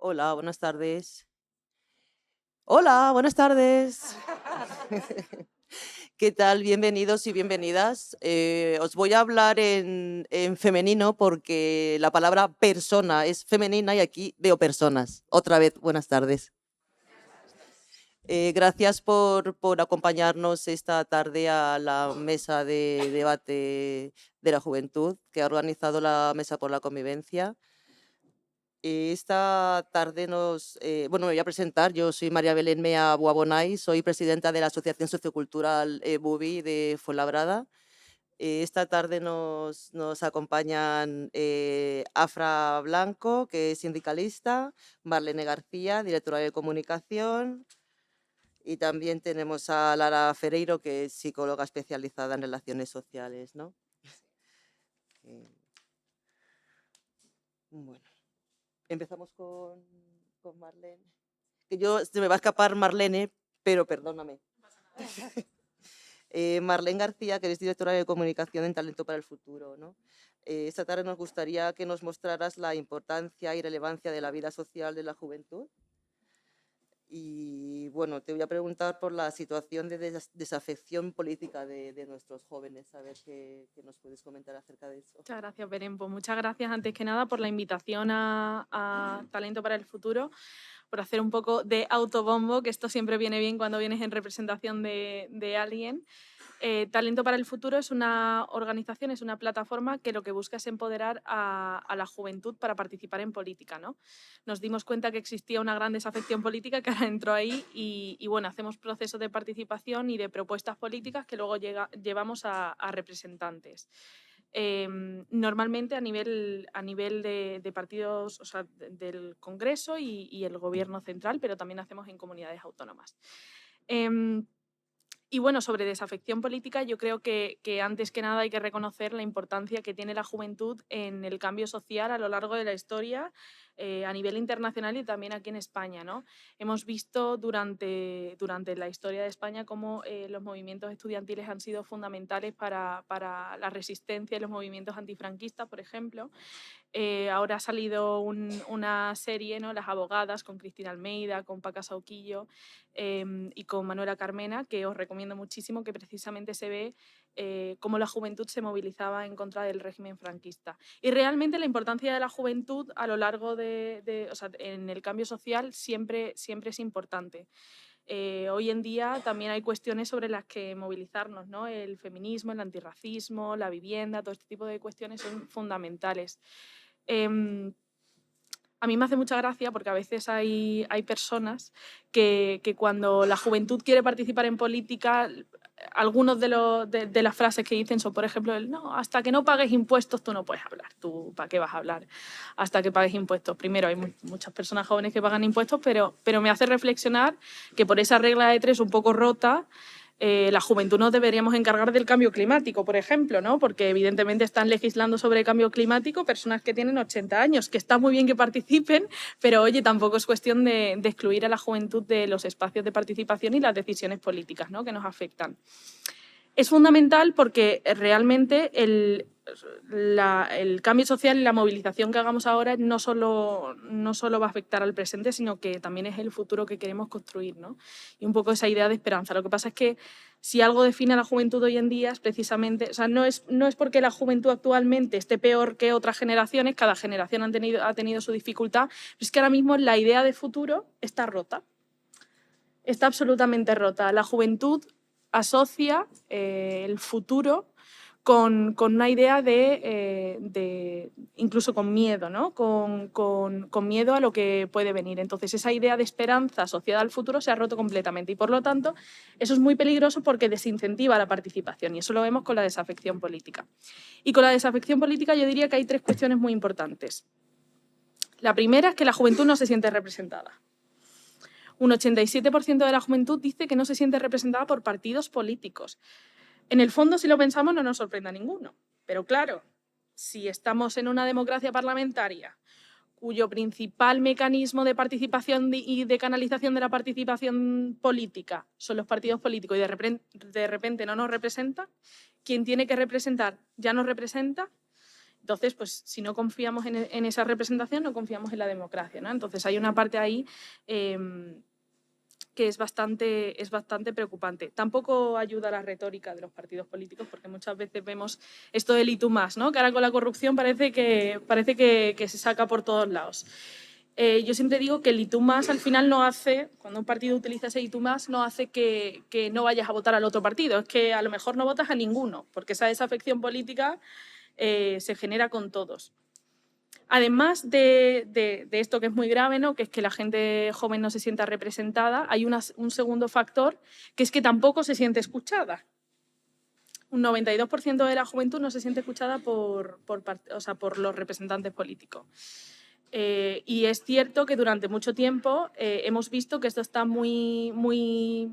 Hola, buenas tardes. Hola, buenas tardes. ¿Qué tal? Bienvenidos y bienvenidas. Os voy a hablar en femenino porque la palabra persona es femenina y aquí veo personas. Otra vez, buenas tardes. Gracias por acompañarnos esta tarde a la mesa de debate de la juventud que ha organizado la Mesa por la Convivencia. Esta tarde me voy a presentar. Yo soy María Belén Mea Buabonay, soy presidenta de la Asociación Sociocultural BUBI de Fuenlabrada. Esta tarde nos acompañan Afra Blanco, que es sindicalista, Marlene García, directora de comunicación, y también tenemos a Lara Ferreiro, que es psicóloga especializada en relaciones sociales, ¿no? Eh, bueno, empezamos con Marlene. Que se me va a escapar Marlene, pero perdóname. Marlene García, que eres directora de comunicación en Talento para el Futuro, ¿no? Esta tarde nos gustaría que nos mostraras la importancia y relevancia de la vida social de la juventud. Y bueno, te voy a preguntar por la situación de desafección política de nuestros jóvenes, a ver qué nos puedes comentar acerca de eso. Muchas gracias, Belén. Pues muchas gracias antes que nada por la invitación a Talento para el Futuro, por hacer un poco de autobombo, que esto siempre viene bien cuando vienes en representación de alguien. Talento para el Futuro es una organización, es una plataforma que lo que busca es empoderar a la juventud para participar en política, ¿no? Nos dimos cuenta que existía una gran desafección política que ahora entró ahí y bueno, hacemos procesos de participación y de propuestas políticas que luego llevamos a representantes. Normalmente a nivel de partidos, o sea, del Congreso y el Gobierno central, pero también hacemos en comunidades autónomas. Y bueno, sobre desafección política, yo creo que antes que nada hay que reconocer la importancia que tiene la juventud en el cambio social a lo largo de la historia, a nivel internacional y también aquí en España, ¿no? Hemos visto durante la historia de España cómo los movimientos estudiantiles han sido fundamentales para la resistencia y los movimientos antifranquistas, por ejemplo. Ahora ha salido una serie, ¿no? Las abogadas, con Cristina Almeida, con Paca Sauquillo y con Manuela Carmena, que os recomiendo muchísimo, que precisamente se ve cómo la juventud se movilizaba en contra del régimen franquista. Y realmente la importancia de la juventud a lo largo o sea, en el cambio social siempre es importante. Hoy en día también hay cuestiones sobre las que movilizarnos, ¿no? El feminismo, el antirracismo, la vivienda, todo este tipo de cuestiones son fundamentales. A mí me hace mucha gracia porque a veces hay personas que cuando la juventud quiere participar en política, algunos de las frases que dicen son, por ejemplo, no, hasta que no pagues impuestos tú no puedes hablar. ¿Tú para qué vas a hablar hasta que pagues impuestos? Primero, hay muchas personas jóvenes que pagan impuestos, pero me hace reflexionar que por esa regla de tres un poco rota, la juventud nos deberíamos encargar del cambio climático, por ejemplo, ¿no? Porque evidentemente están legislando sobre el cambio climático personas que tienen 80 años, que está muy bien que participen, pero oye, tampoco es cuestión de excluir a la juventud de los espacios de participación y las decisiones políticas, ¿no? Que nos afectan. Es fundamental porque realmente el cambio social y la movilización que hagamos ahora no solo va a afectar al presente, sino que también es el futuro que queremos construir, ¿no? Y un poco esa idea de esperanza. Lo que pasa es que si algo define a la juventud hoy en día es precisamente, o sea, no es porque la juventud actualmente esté peor que otras generaciones, cada generación ha tenido su dificultad, pero es que ahora mismo la idea de futuro está rota. Está absolutamente rota. La juventud asocia el futuro con una idea incluso con miedo, ¿no? Con miedo a lo que puede venir. Entonces, esa idea de esperanza asociada al futuro se ha roto completamente y, por lo tanto, eso es muy peligroso porque desincentiva la participación y eso lo vemos con la desafección política. Y con la desafección política yo diría que hay tres cuestiones muy importantes. La primera es que la juventud no se siente representada. Un 87% de la juventud dice que no se siente representada por partidos políticos. En el fondo, si lo pensamos, no nos sorprende a ninguno. Pero claro, si estamos en una democracia parlamentaria cuyo principal mecanismo de participación y de canalización de la participación política son los partidos políticos y de repente no nos representa, quien tiene que representar ya nos representa, Entonces, pues si no confiamos en esa representación, no confiamos en la democracia, ¿no? Entonces hay una parte ahí que es bastante preocupante. Tampoco ayuda la retórica de los partidos políticos, porque muchas veces vemos esto del y tú más, ¿no? Que ahora con la corrupción parece que se saca por todos lados. Yo siempre digo que el y tú más al final no hace, cuando un partido utiliza ese y tú más, no hace que no vayas a votar al otro partido, es que a lo mejor no votas a ninguno, porque esa desafección política se genera con todos. Además de esto que es muy grave, ¿no? Que es que la gente joven no se sienta representada, hay un segundo factor, que es que tampoco se siente escuchada. Un 92% de la juventud no se siente escuchada por los representantes políticos. Y es cierto que durante mucho tiempo hemos visto que esto está muy,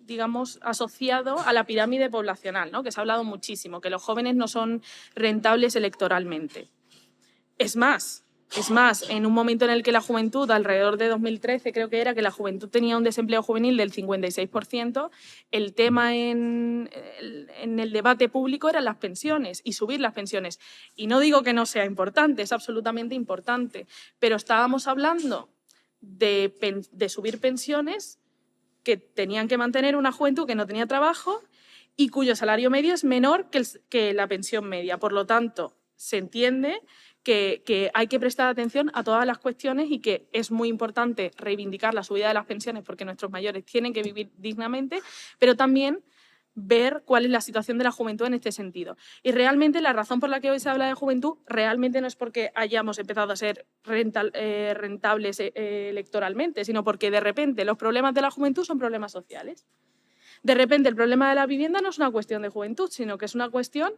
digamos, asociado a la pirámide poblacional, ¿no? Que se ha hablado muchísimo, que los jóvenes no son rentables electoralmente. Es más, en un momento en el que la juventud, alrededor de 2013 creo que era, que la juventud tenía un desempleo juvenil del 56%, el tema en el debate público eran las pensiones y subir las pensiones. Y no digo que no sea importante, es absolutamente importante, pero estábamos hablando de subir pensiones que tenían que mantener una juventud que no tenía trabajo y cuyo salario medio es menor que la pensión media. Por lo tanto, se entiende que hay que prestar atención a todas las cuestiones y que es muy importante reivindicar la subida de las pensiones porque nuestros mayores tienen que vivir dignamente, pero también ver cuál es la situación de la juventud en este sentido. Y realmente la razón por la que hoy se habla de juventud realmente no es porque hayamos empezado a ser rentables electoralmente, sino porque de repente los problemas de la juventud son problemas sociales. De repente el problema de la vivienda no es una cuestión de juventud, sino que es una cuestión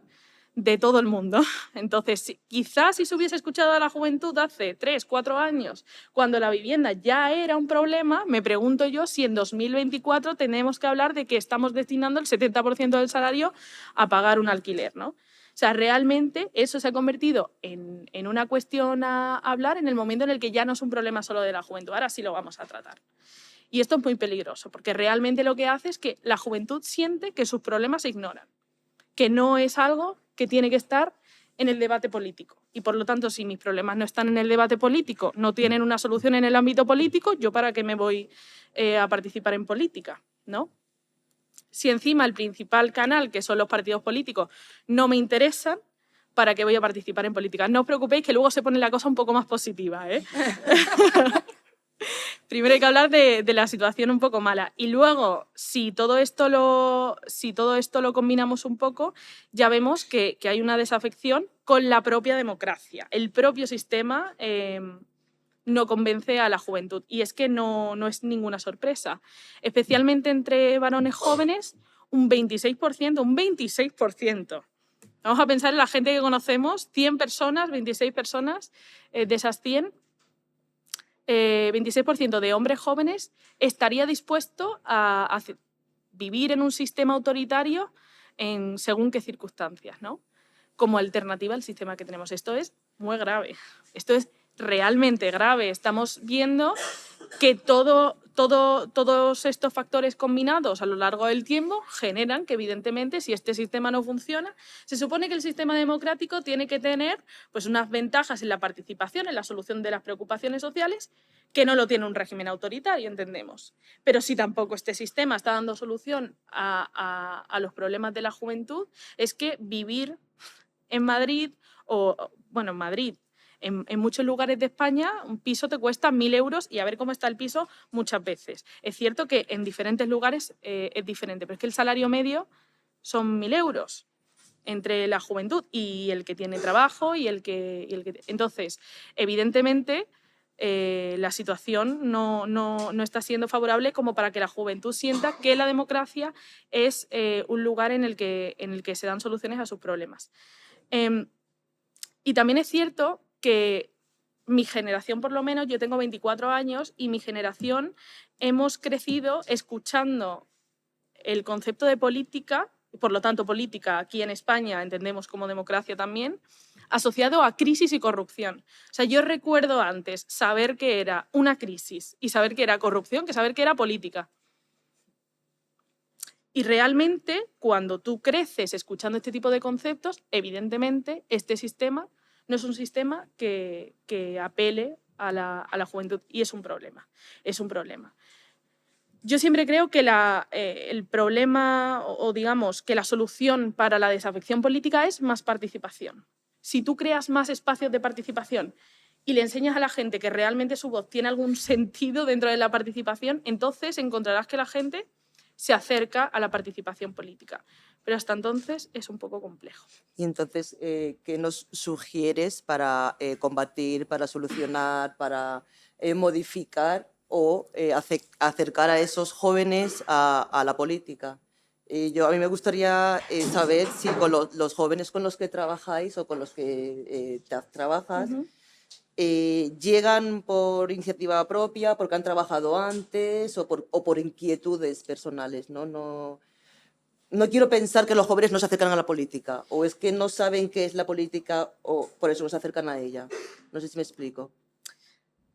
de todo el mundo. Entonces, quizás si se hubiese escuchado a la juventud hace 3, 4 años, cuando la vivienda ya era un problema, me pregunto yo si en 2024 tenemos que hablar de que estamos destinando el 70% del salario a pagar un alquiler, ¿no? O sea, realmente eso se ha convertido en una cuestión a hablar en el momento en el que ya no es un problema solo de la juventud, ahora sí lo vamos a tratar. Y esto es muy peligroso, porque realmente lo que hace es que la juventud siente que sus problemas se ignoran, que no es algo que tiene que estar en el debate político. Y por lo tanto, si mis problemas no están en el debate político, no tienen una solución en el ámbito político, ¿yo para qué me voy a participar en política? ¿No? Si encima el principal canal, que son los partidos políticos, no me interesan, ¿para qué voy a participar en política? No os preocupéis que luego se pone la cosa un poco más positiva, ¿eh? Primero hay que hablar de la situación un poco mala. Y luego, si todo esto lo combinamos un poco, ya vemos que hay una desafección con la propia democracia. El propio sistema no convence a la juventud. Y es que no es ninguna sorpresa. Especialmente entre varones jóvenes, un 26%, un 26%. Vamos a pensar en la gente que conocemos, 100 personas, 26 personas de esas 100, 26% de hombres jóvenes estaría dispuesto a vivir en un sistema autoritario según qué circunstancias, ¿no? Como alternativa al sistema que tenemos. Esto es muy grave. Esto es realmente grave. Estamos viendo que todos estos factores combinados a lo largo del tiempo generan que, evidentemente, si este sistema no funciona, se supone que el sistema democrático tiene que tener pues, unas ventajas en la participación, en la solución de las preocupaciones sociales, que no lo tiene un régimen autoritario, entendemos. Pero si tampoco este sistema está dando solución a los problemas de la juventud, es que vivir en Madrid, en Madrid, en muchos lugares de España, un piso te cuesta 1.000 euros y a ver cómo está el piso muchas veces. Es cierto que en diferentes lugares es diferente, pero es que el salario medio son 1.000 euros entre la juventud y el que tiene trabajo y el que... Entonces, evidentemente, la situación no está siendo favorable como para que la juventud sienta que la democracia es un lugar en el que se dan soluciones a sus problemas. Y también es cierto que mi generación, por lo menos, yo tengo 24 años y mi generación hemos crecido escuchando el concepto de política, por lo tanto política aquí en España entendemos como democracia también, asociado a crisis y corrupción. O sea, yo recuerdo antes saber que era una crisis y saber que era corrupción que saber que era política. Y realmente, cuando tú creces escuchando este tipo de conceptos, evidentemente, este sistema no es un sistema que apele a la juventud, y es un problema, es un problema. Yo siempre creo que el problema o digamos que la solución para la desafección política es más participación. Si tú creas más espacios de participación y le enseñas a la gente que realmente su voz tiene algún sentido dentro de la participación, entonces encontrarás que la gente se acerca a la participación política. Pero hasta entonces es un poco complejo. Y entonces, ¿qué nos sugieres para combatir, para solucionar, para modificar o acercar a esos jóvenes a la política? A mí me gustaría saber si con los jóvenes con los que trabajáis o con los que trabajas, llegan por iniciativa propia, porque han trabajado antes o por inquietudes personales, ¿no? No quiero pensar que los jóvenes no se acercan a la política, o es que no saben qué es la política o por eso no se acercan a ella. No sé si me explico.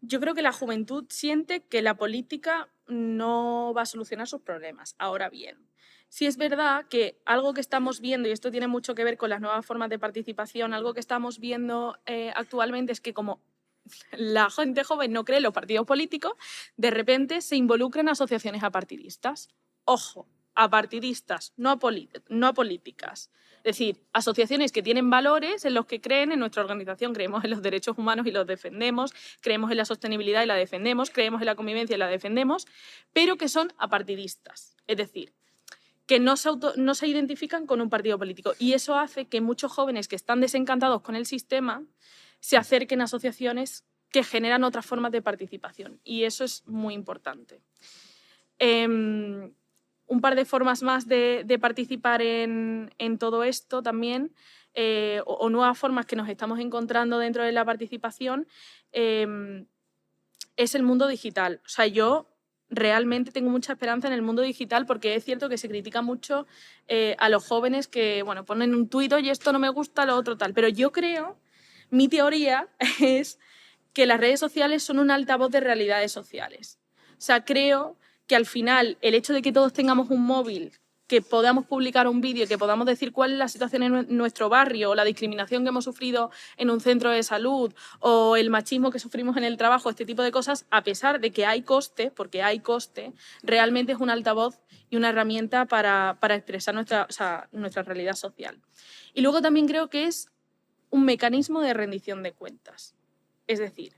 Yo creo que la juventud siente que la política no va a solucionar sus problemas. Ahora bien, sí es verdad que algo que estamos viendo, y esto tiene mucho que ver con las nuevas formas de participación, algo que estamos viendo actualmente es que como la gente joven no cree en los partidos políticos, de repente se involucran en asociaciones apartidistas. Ojo, apartidistas, no a políticas. Es decir, asociaciones que tienen valores en los que creen. En nuestra organización creemos en los derechos humanos y los defendemos, creemos en la sostenibilidad y la defendemos, creemos en la convivencia y la defendemos, pero que son apartidistas. Es decir, que no se identifican con un partido político. Y eso hace que muchos jóvenes que están desencantados con el sistema se acerquen a asociaciones que generan otras formas de participación. Y eso es muy importante. Un par de formas más de participar en todo esto también, o nuevas formas que nos estamos encontrando dentro de la participación, es el mundo digital. O sea, yo realmente tengo mucha esperanza en el mundo digital porque es cierto que se critica mucho a los jóvenes que bueno, ponen un tuit, y esto no me gusta, lo otro tal. Pero yo creo, mi teoría es que las redes sociales son un altavoz de realidades sociales. O sea, creo que al final el hecho de que todos tengamos un móvil, que podamos publicar un vídeo, que podamos decir cuál es la situación en nuestro barrio, o la discriminación que hemos sufrido en un centro de salud, o el machismo que sufrimos en el trabajo, este tipo de cosas, a pesar de que hay coste, porque hay coste, realmente es un altavoz y una herramienta para expresar nuestra realidad social. Y luego también creo que es un mecanismo de rendición de cuentas. Es decir,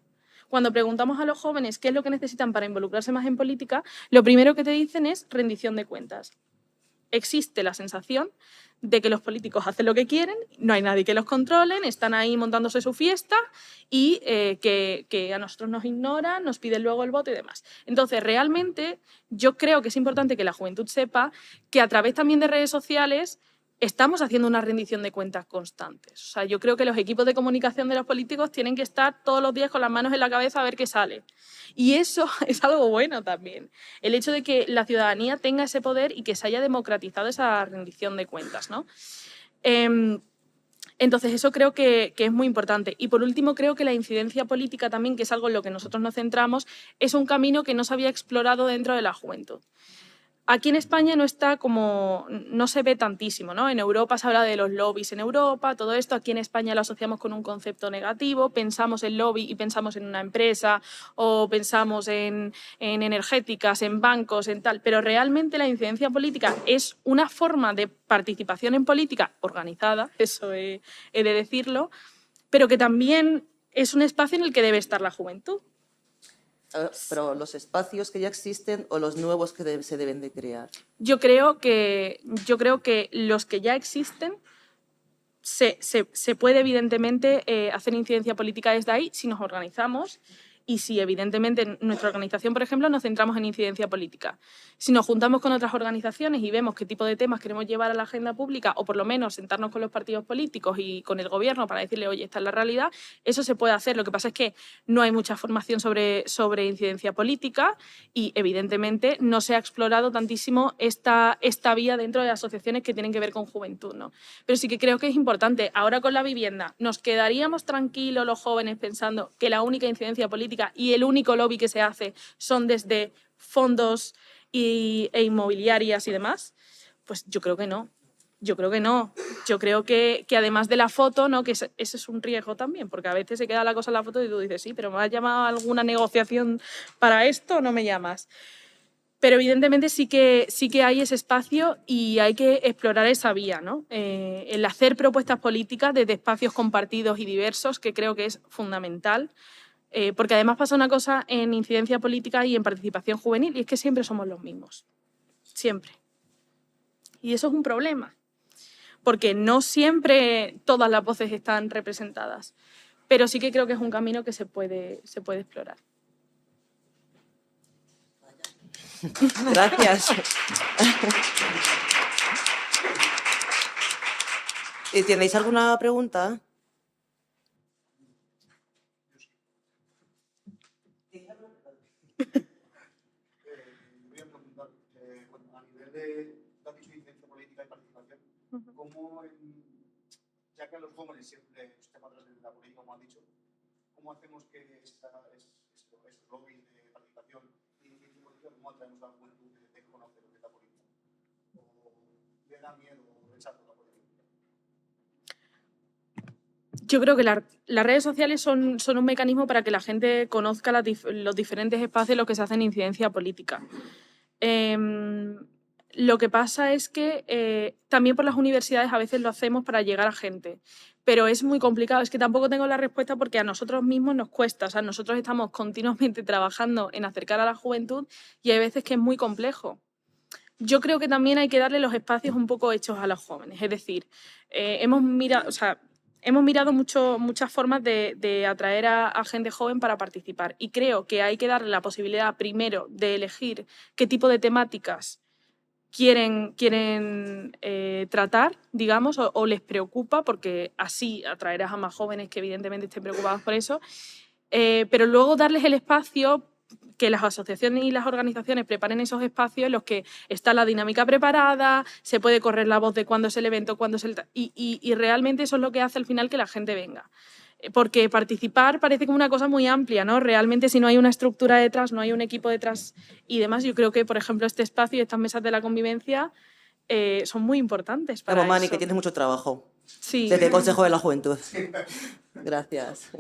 cuando preguntamos a los jóvenes qué es lo que necesitan para involucrarse más en política, lo primero que te dicen es rendición de cuentas. Existe la sensación de que los políticos hacen lo que quieren, no hay nadie que los controle, están ahí montándose su fiesta y que a nosotros nos ignoran, nos piden luego el voto y demás. Entonces, realmente, yo creo que es importante que la juventud sepa que a través también de redes sociales estamos haciendo una rendición de cuentas constantes. O sea, yo creo que los equipos de comunicación de los políticos tienen que estar todos los días con las manos en la cabeza a ver qué sale. Y eso es algo bueno también. El hecho de que la ciudadanía tenga ese poder y que se haya democratizado esa rendición de cuentas, ¿no? Entonces, eso creo que es muy importante. Y por último, creo que la incidencia política también, que es algo en lo que nosotros nos centramos, es un camino que no se había explorado dentro de la juventud. Aquí en España no se ve tantísimo, ¿no? En Europa se habla de los lobbies en Europa, todo esto. Aquí en España lo asociamos con un concepto negativo, pensamos en lobby y pensamos en una empresa, o pensamos en energéticas, en bancos, en tal. Pero realmente la incidencia política es una forma de participación en política organizada, eso he de decirlo, pero que también es un espacio en el que debe estar la juventud. Pero los espacios que ya existen o los nuevos que se deben de crear. Yo creo que los que ya existen se puede evidentemente hacer incidencia política desde ahí si nos organizamos y si evidentemente en nuestra organización, por ejemplo, nos centramos en incidencia política. Si nos juntamos con otras organizaciones y vemos qué tipo de temas queremos llevar a la agenda pública, o por lo menos sentarnos con los partidos políticos y con el gobierno para decirle, oye, esta es la realidad, eso se puede hacer. Lo que pasa es que no hay mucha formación sobre incidencia política y evidentemente no se ha explorado tantísimo esta vía dentro de asociaciones que tienen que ver con juventud, ¿no? Pero sí que creo que es importante. Ahora con la vivienda, ¿nos quedaríamos tranquilos los jóvenes pensando que la única incidencia política y el único lobby que se hace son desde fondos e inmobiliarias y demás? Pues yo creo que no. Yo creo que no. Yo creo que además de la foto, ¿no? Que ese es un riesgo también, porque a veces se queda la cosa en la foto y tú dices, sí, pero ¿me has llamado a alguna negociación para esto o no me llamas? Pero evidentemente sí que hay ese espacio y hay que explorar esa vía, ¿no? El hacer propuestas políticas desde espacios compartidos y diversos, que creo que es fundamental, porque además pasa una cosa en incidencia política y en participación juvenil, y es que siempre somos los mismos, siempre. Y eso es un problema, porque no siempre todas las voces están representadas, pero sí que creo que es un camino que se puede explorar. Gracias. ¿Tenéis alguna pregunta? Voy a preguntar, bueno, a nivel de la incidencia política y participación, ¿cómo, ya que a los jóvenes siempre los temas de la política, como han dicho, cómo hacemos que esos lobbies de participación y incidencia política, cómo atraemos a la juventud de conocer lo que es la política? ¿O le da miedo o rechazo la política? Yo creo que las redes sociales son un mecanismo para que la gente conozca los diferentes espacios en los que se hacen incidencia política. Lo que pasa es que también por las universidades a veces lo hacemos para llegar a gente, pero es muy complicado. Es que tampoco tengo la respuesta porque a nosotros mismos nos cuesta. O sea, nosotros estamos continuamente trabajando en acercar a la juventud y hay veces que es muy complejo. Yo creo que también hay que darle los espacios un poco hechos a los jóvenes. Es decir, hemos mirado muchas formas de atraer a gente joven para participar y creo que hay que darle la posibilidad primero de elegir qué tipo de temáticas quieren tratar, digamos, o les preocupa, porque así atraerás a más jóvenes que evidentemente estén preocupados por eso, pero luego darles el espacio, que las asociaciones y las organizaciones preparen esos espacios en los que está la dinámica preparada, se puede correr la voz de cuándo es el evento, cuándo es y realmente eso es lo que hace al final que la gente venga. Porque participar parece como una cosa muy amplia, ¿no? Realmente si no hay una estructura detrás, no hay un equipo detrás y demás, yo creo que, por ejemplo, este espacio y estas mesas de la convivencia son muy importantes para Mani, eso. que tienes mucho trabajo. Sí. Desde el Consejo de la Juventud. Gracias.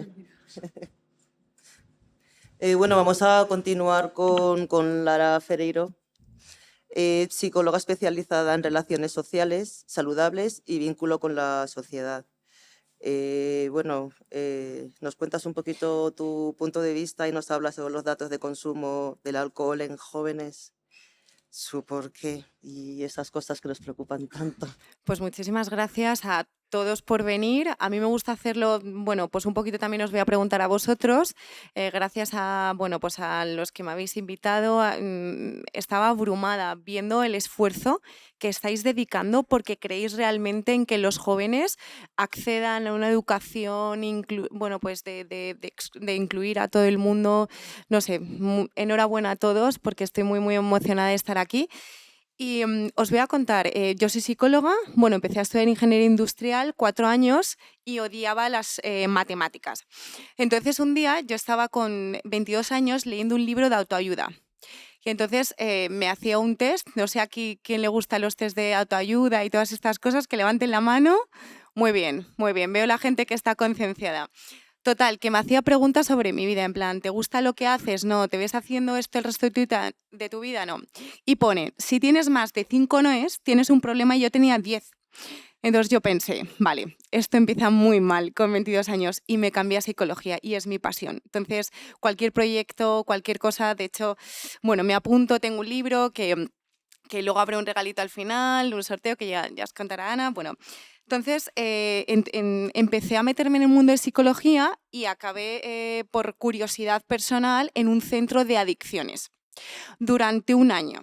Bueno, vamos a continuar con Lara Ferreiro, psicóloga especializada en relaciones sociales, saludables y vínculo con la sociedad. Bueno, nos cuentas un poquito tu punto de vista y nos hablas sobre los datos de consumo del alcohol en jóvenes, su porqué y esas cosas que nos preocupan tanto. Pues muchísimas gracias a todos por venir. A mí me gusta hacerlo, bueno, pues un poquito también os voy a preguntar a vosotros. Gracias a, bueno, pues a los que me habéis invitado. Estaba abrumada viendo el esfuerzo que estáis dedicando porque creéis realmente en que los jóvenes accedan a una educación, bueno, pues de incluir a todo el mundo. No sé, enhorabuena a todos porque estoy muy, muy emocionada de estar aquí. Y os voy a contar, yo soy psicóloga, bueno, empecé a estudiar ingeniería industrial 4 años y odiaba las matemáticas. Entonces un día yo estaba con 22 años leyendo un libro de autoayuda. Y entonces me hacía un test, no sé aquí quién le gustan los test de autoayuda y todas estas cosas, que levanten la mano. Muy bien, veo la gente que está concienciada. Total, que me hacía preguntas sobre mi vida, en plan, ¿te gusta lo que haces? No, ¿te ves haciendo esto el resto de tu vida? No. Y pone, si tienes más de 5 noes, tienes un problema y yo tenía 10. Entonces yo pensé, vale, esto empieza muy mal con 22 años y me cambié a psicología y es mi pasión. Entonces, cualquier proyecto, cualquier cosa, de hecho, bueno, me apunto, tengo un libro que luego habrá un regalito al final, un sorteo que ya os contará Ana, bueno. Entonces, empecé a meterme en el mundo de psicología y acabé, por curiosidad personal, en un centro de adicciones durante un año.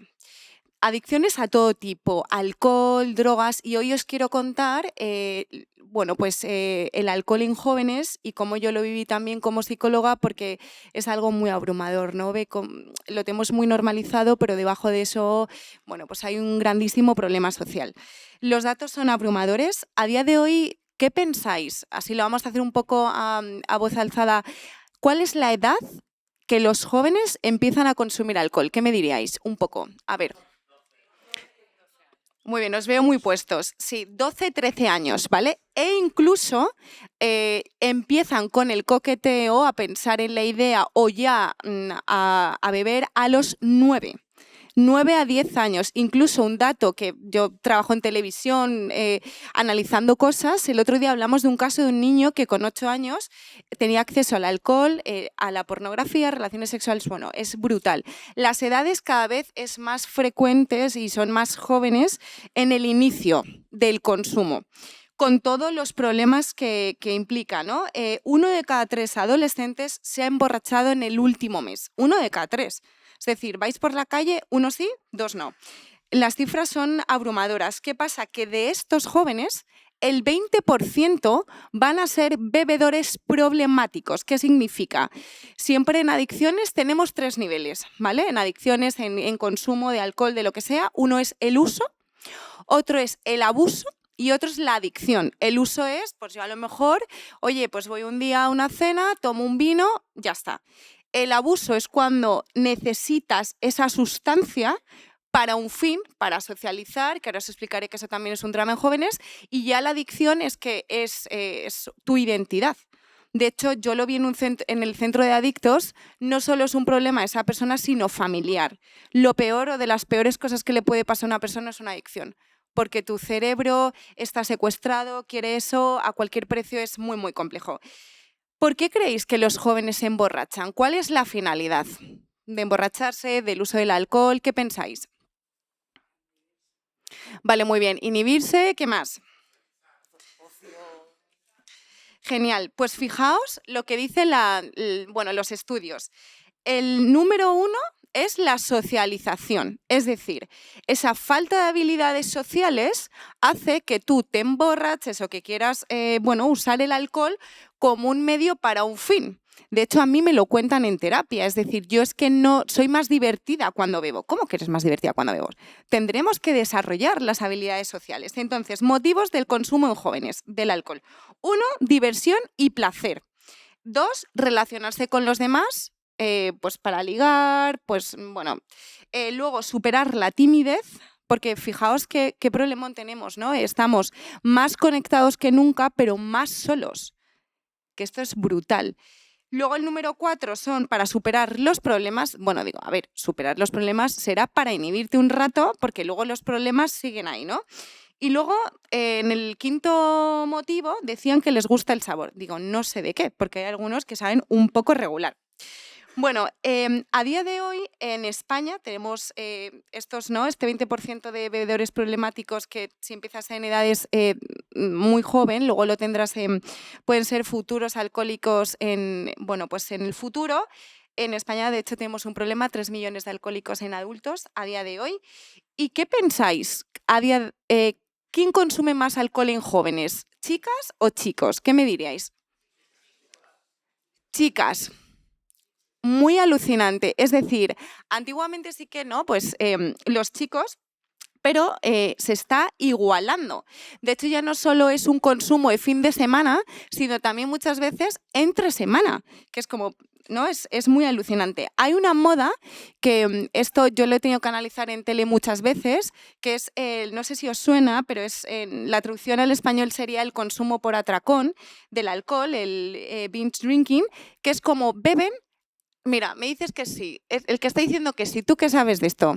Adicciones a todo tipo, alcohol, drogas, y hoy os quiero contar bueno, pues, el alcohol en jóvenes y cómo yo lo viví también como psicóloga, porque es algo muy abrumador, ¿no? Lo tenemos muy normalizado, pero debajo de eso, bueno, pues hay un grandísimo problema social. Los datos son abrumadores. A día de hoy, ¿qué pensáis? Así lo vamos a hacer un poco a voz alzada. ¿Cuál es la edad que los jóvenes empiezan a consumir alcohol? ¿Qué me diríais? Un poco. A ver. Muy bien, os veo muy puestos. Sí, 12, 13 años, ¿vale? E incluso empiezan con el coqueteo, a pensar en la idea o ya a beber a los 9. 9 a 10 años. Incluso un dato que yo trabajo en televisión analizando cosas. El otro día hablamos de un caso de un niño que con 8 años tenía acceso al alcohol, a la pornografía, relaciones sexuales. Bueno, es brutal. Las edades cada vez es más frecuentes y son más jóvenes en el inicio del consumo, con todos los problemas que implica, ¿no? 1 de cada 3 adolescentes se ha emborrachado en el último mes. 1 de cada 3. Es decir, vais por la calle, 1 sí, 2 no. Las cifras son abrumadoras. ¿Qué pasa? Que de estos jóvenes, el 20% van a ser bebedores problemáticos. ¿Qué significa? Siempre en adicciones tenemos 3 niveles, ¿vale? En adicciones, en consumo de alcohol, de lo que sea. Uno es el uso, otro es el abuso y otro es la adicción. El uso es, pues yo a lo mejor, oye, pues voy un día a una cena, tomo un vino, ya está. El abuso es cuando necesitas esa sustancia para un fin, para socializar, que ahora os explicaré que eso también es un drama en jóvenes, y ya la adicción es que es tu identidad. De hecho, yo lo vi en el centro de adictos, no solo es un problema de esa persona, sino familiar. Lo peor o de las peores cosas que le puede pasar a una persona es una adicción, porque tu cerebro está secuestrado, quiere eso, a cualquier precio, es muy, muy complejo. ¿Por qué creéis que los jóvenes se emborrachan? ¿Cuál es la finalidad de emborracharse, del uso del alcohol? ¿Qué pensáis? Vale, muy bien. Inhibirse, ¿qué más? Genial. Pues fijaos lo que dicen los estudios. El número 1 es la socialización, es decir, esa falta de habilidades sociales hace que tú te emborraches o que quieras usar el alcohol como un medio para un fin. De hecho, a mí me lo cuentan en terapia, es decir, yo es que no soy más divertida cuando bebo. ¿Cómo que eres más divertida cuando bebo? Tendremos que desarrollar las habilidades sociales. Entonces, motivos del consumo en jóvenes del alcohol. 1, diversión y placer. 2, relacionarse con los demás. Pues para ligar, luego superar la timidez, porque fijaos qué problemón tenemos, ¿no? Estamos más conectados que nunca, pero más solos, que esto es brutal. Luego el número 4 son para superar los problemas. Superar los problemas será para inhibirte un rato, porque luego los problemas siguen ahí, ¿no? Y luego, en el 5.º motivo, decían que les gusta el sabor. Digo, no sé de qué, porque hay algunos que saben un poco regular. Bueno, a día de hoy en España tenemos este 20% de bebedores problemáticos que si empiezas en edades muy joven, luego lo tendrás pueden ser futuros alcohólicos en el futuro. En España, de hecho, tenemos un problema, 3 millones de alcohólicos en adultos a día de hoy. ¿Y qué pensáis? ¿Quién consume más alcohol en jóvenes? ¿Chicas o chicos? ¿Qué me diríais? Chicas. Muy alucinante. Es decir, antiguamente sí que no, pues los chicos, pero se está igualando. De hecho, ya no solo es un consumo de fin de semana, sino también muchas veces entre semana, que es como, ¿no? Es muy alucinante. Hay una moda que esto yo lo he tenido que analizar en tele muchas veces, que es, no sé si os suena, pero la traducción al español sería el consumo por atracón del alcohol, el binge drinking, que es como beben. Mira, me dices que sí. El que está diciendo que sí. ¿Tú qué sabes de esto?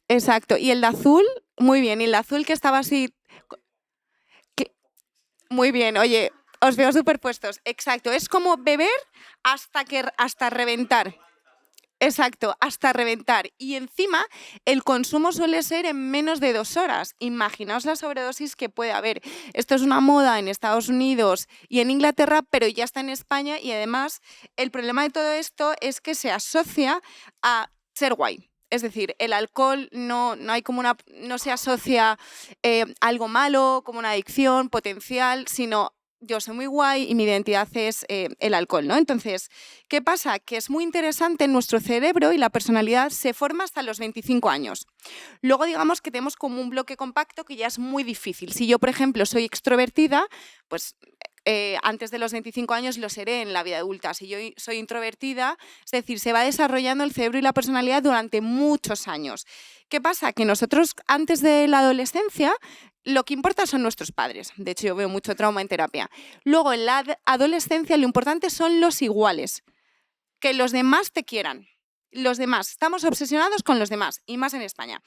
Exacto. ¿Y el de azul? Muy bien. ¿Y el de azul que estaba así? Muy bien. Oye, os veo superpuestos. Exacto. Es como beber hasta reventar. Exacto, hasta reventar. Y encima, el consumo suele ser en menos de 2 horas. Imaginaos la sobredosis que puede haber. Esto es una moda en Estados Unidos y en Inglaterra, pero ya está en España y además el problema de todo esto es que se asocia a ser guay. Es decir, el alcohol no se asocia a algo malo, como una adicción potencial, sino yo soy muy guay y mi identidad es el alcohol, ¿no? Entonces, ¿qué pasa? Que es muy interesante, nuestro cerebro y la personalidad se forma hasta los 25 años. Luego, digamos que tenemos como un bloque compacto que ya es muy difícil. Si yo, por ejemplo, soy extrovertida, pues antes de los 25 años lo seré en la vida adulta. Si yo soy introvertida, es decir, se va desarrollando el cerebro y la personalidad durante muchos años. ¿Qué pasa? Que nosotros antes de la adolescencia lo que importa son nuestros padres. De hecho, yo veo mucho trauma en terapia. Luego, en la adolescencia lo importante son los iguales, que los demás te quieran. Los demás, estamos obsesionados con los demás, y más en España.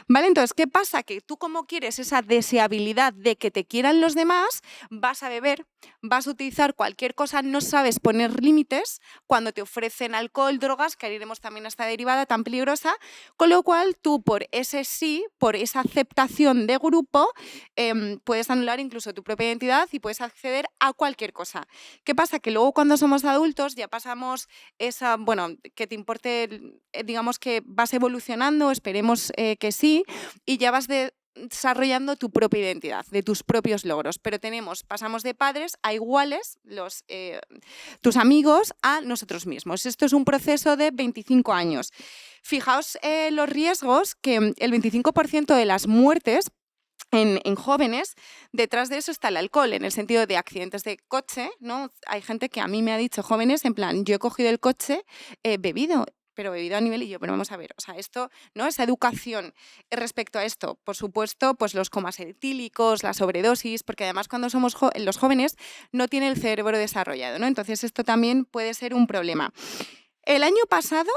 ¿Vale? Entonces, ¿qué pasa? Que tú, como quieres esa deseabilidad de que te quieran los demás, vas a beber, vas a utilizar cualquier cosa, no sabes poner límites cuando te ofrecen alcohol, drogas, que iremos también a esta derivada tan peligrosa, con lo cual tú, por ese sí, por esa aceptación de grupo, puedes anular incluso tu propia identidad y puedes acceder a cualquier cosa. ¿Qué pasa? Que luego, cuando somos adultos, ya pasamos esa, bueno, que te importe, digamos que vas evolucionando, esperemos que sí, y ya vas desarrollando tu propia identidad, de tus propios logros. Pero pasamos de padres a iguales, tus amigos, a nosotros mismos. Esto es un proceso de 25 años. Fijaos los riesgos, que el 25% de las muertes en jóvenes, detrás de eso está el alcohol, en el sentido de accidentes de coche, ¿no? Hay gente que a mí me ha dicho, jóvenes, en plan, yo he cogido el coche bebido, pero bebido a nivel, y yo, pero vamos a ver, o sea, esto, ¿no? Esa educación respecto a esto, por supuesto, pues los comas etílicos, la sobredosis, porque además cuando somos los jóvenes no tiene el cerebro desarrollado, ¿no? Entonces esto también puede ser un problema. El año pasado,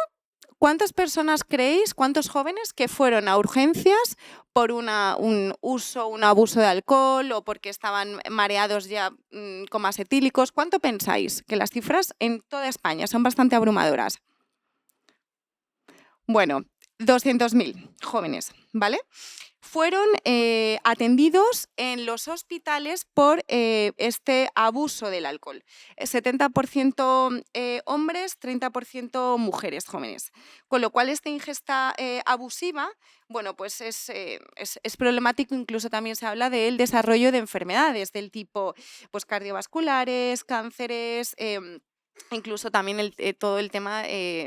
¿cuántas personas creéis, cuántos jóvenes que fueron a urgencias por un abuso de alcohol o porque estaban mareados ya comas etílicos? ¿Cuánto pensáis? Que las cifras en toda España son bastante abrumadoras. Bueno, 200.000 jóvenes, ¿vale? Fueron atendidos en los hospitales por este abuso del alcohol. 70% hombres, 30% mujeres jóvenes. Con lo cual, esta ingesta abusiva, bueno, pues es problemático. Incluso también se habla del desarrollo de enfermedades del tipo pues, cardiovasculares, cánceres, incluso también todo el tema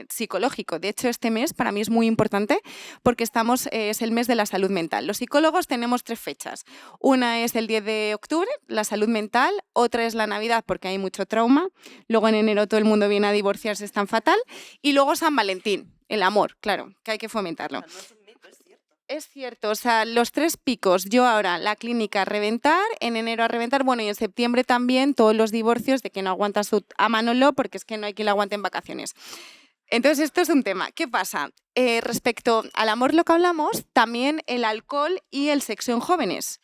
psicológico. De hecho, este mes para mí es muy importante porque es el mes de la salud mental. Los psicólogos tenemos 3 fechas. Una es el 10 de octubre, la salud mental. Otra es la Navidad, porque hay mucho trauma. Luego en enero todo el mundo viene a divorciarse, es tan fatal. Y luego San Valentín, el amor, claro, que hay que fomentarlo. O sea, no es un mito, es cierto. Es cierto, o sea, los 3 picos, yo ahora, la clínica a reventar, en enero a reventar, bueno, y en septiembre también todos los divorcios de que no aguanta a Manolo porque es que no hay quien lo aguante en vacaciones. Entonces, esto es un tema. ¿Qué pasa? Respecto al amor, lo que hablamos, también el alcohol y el sexo en jóvenes,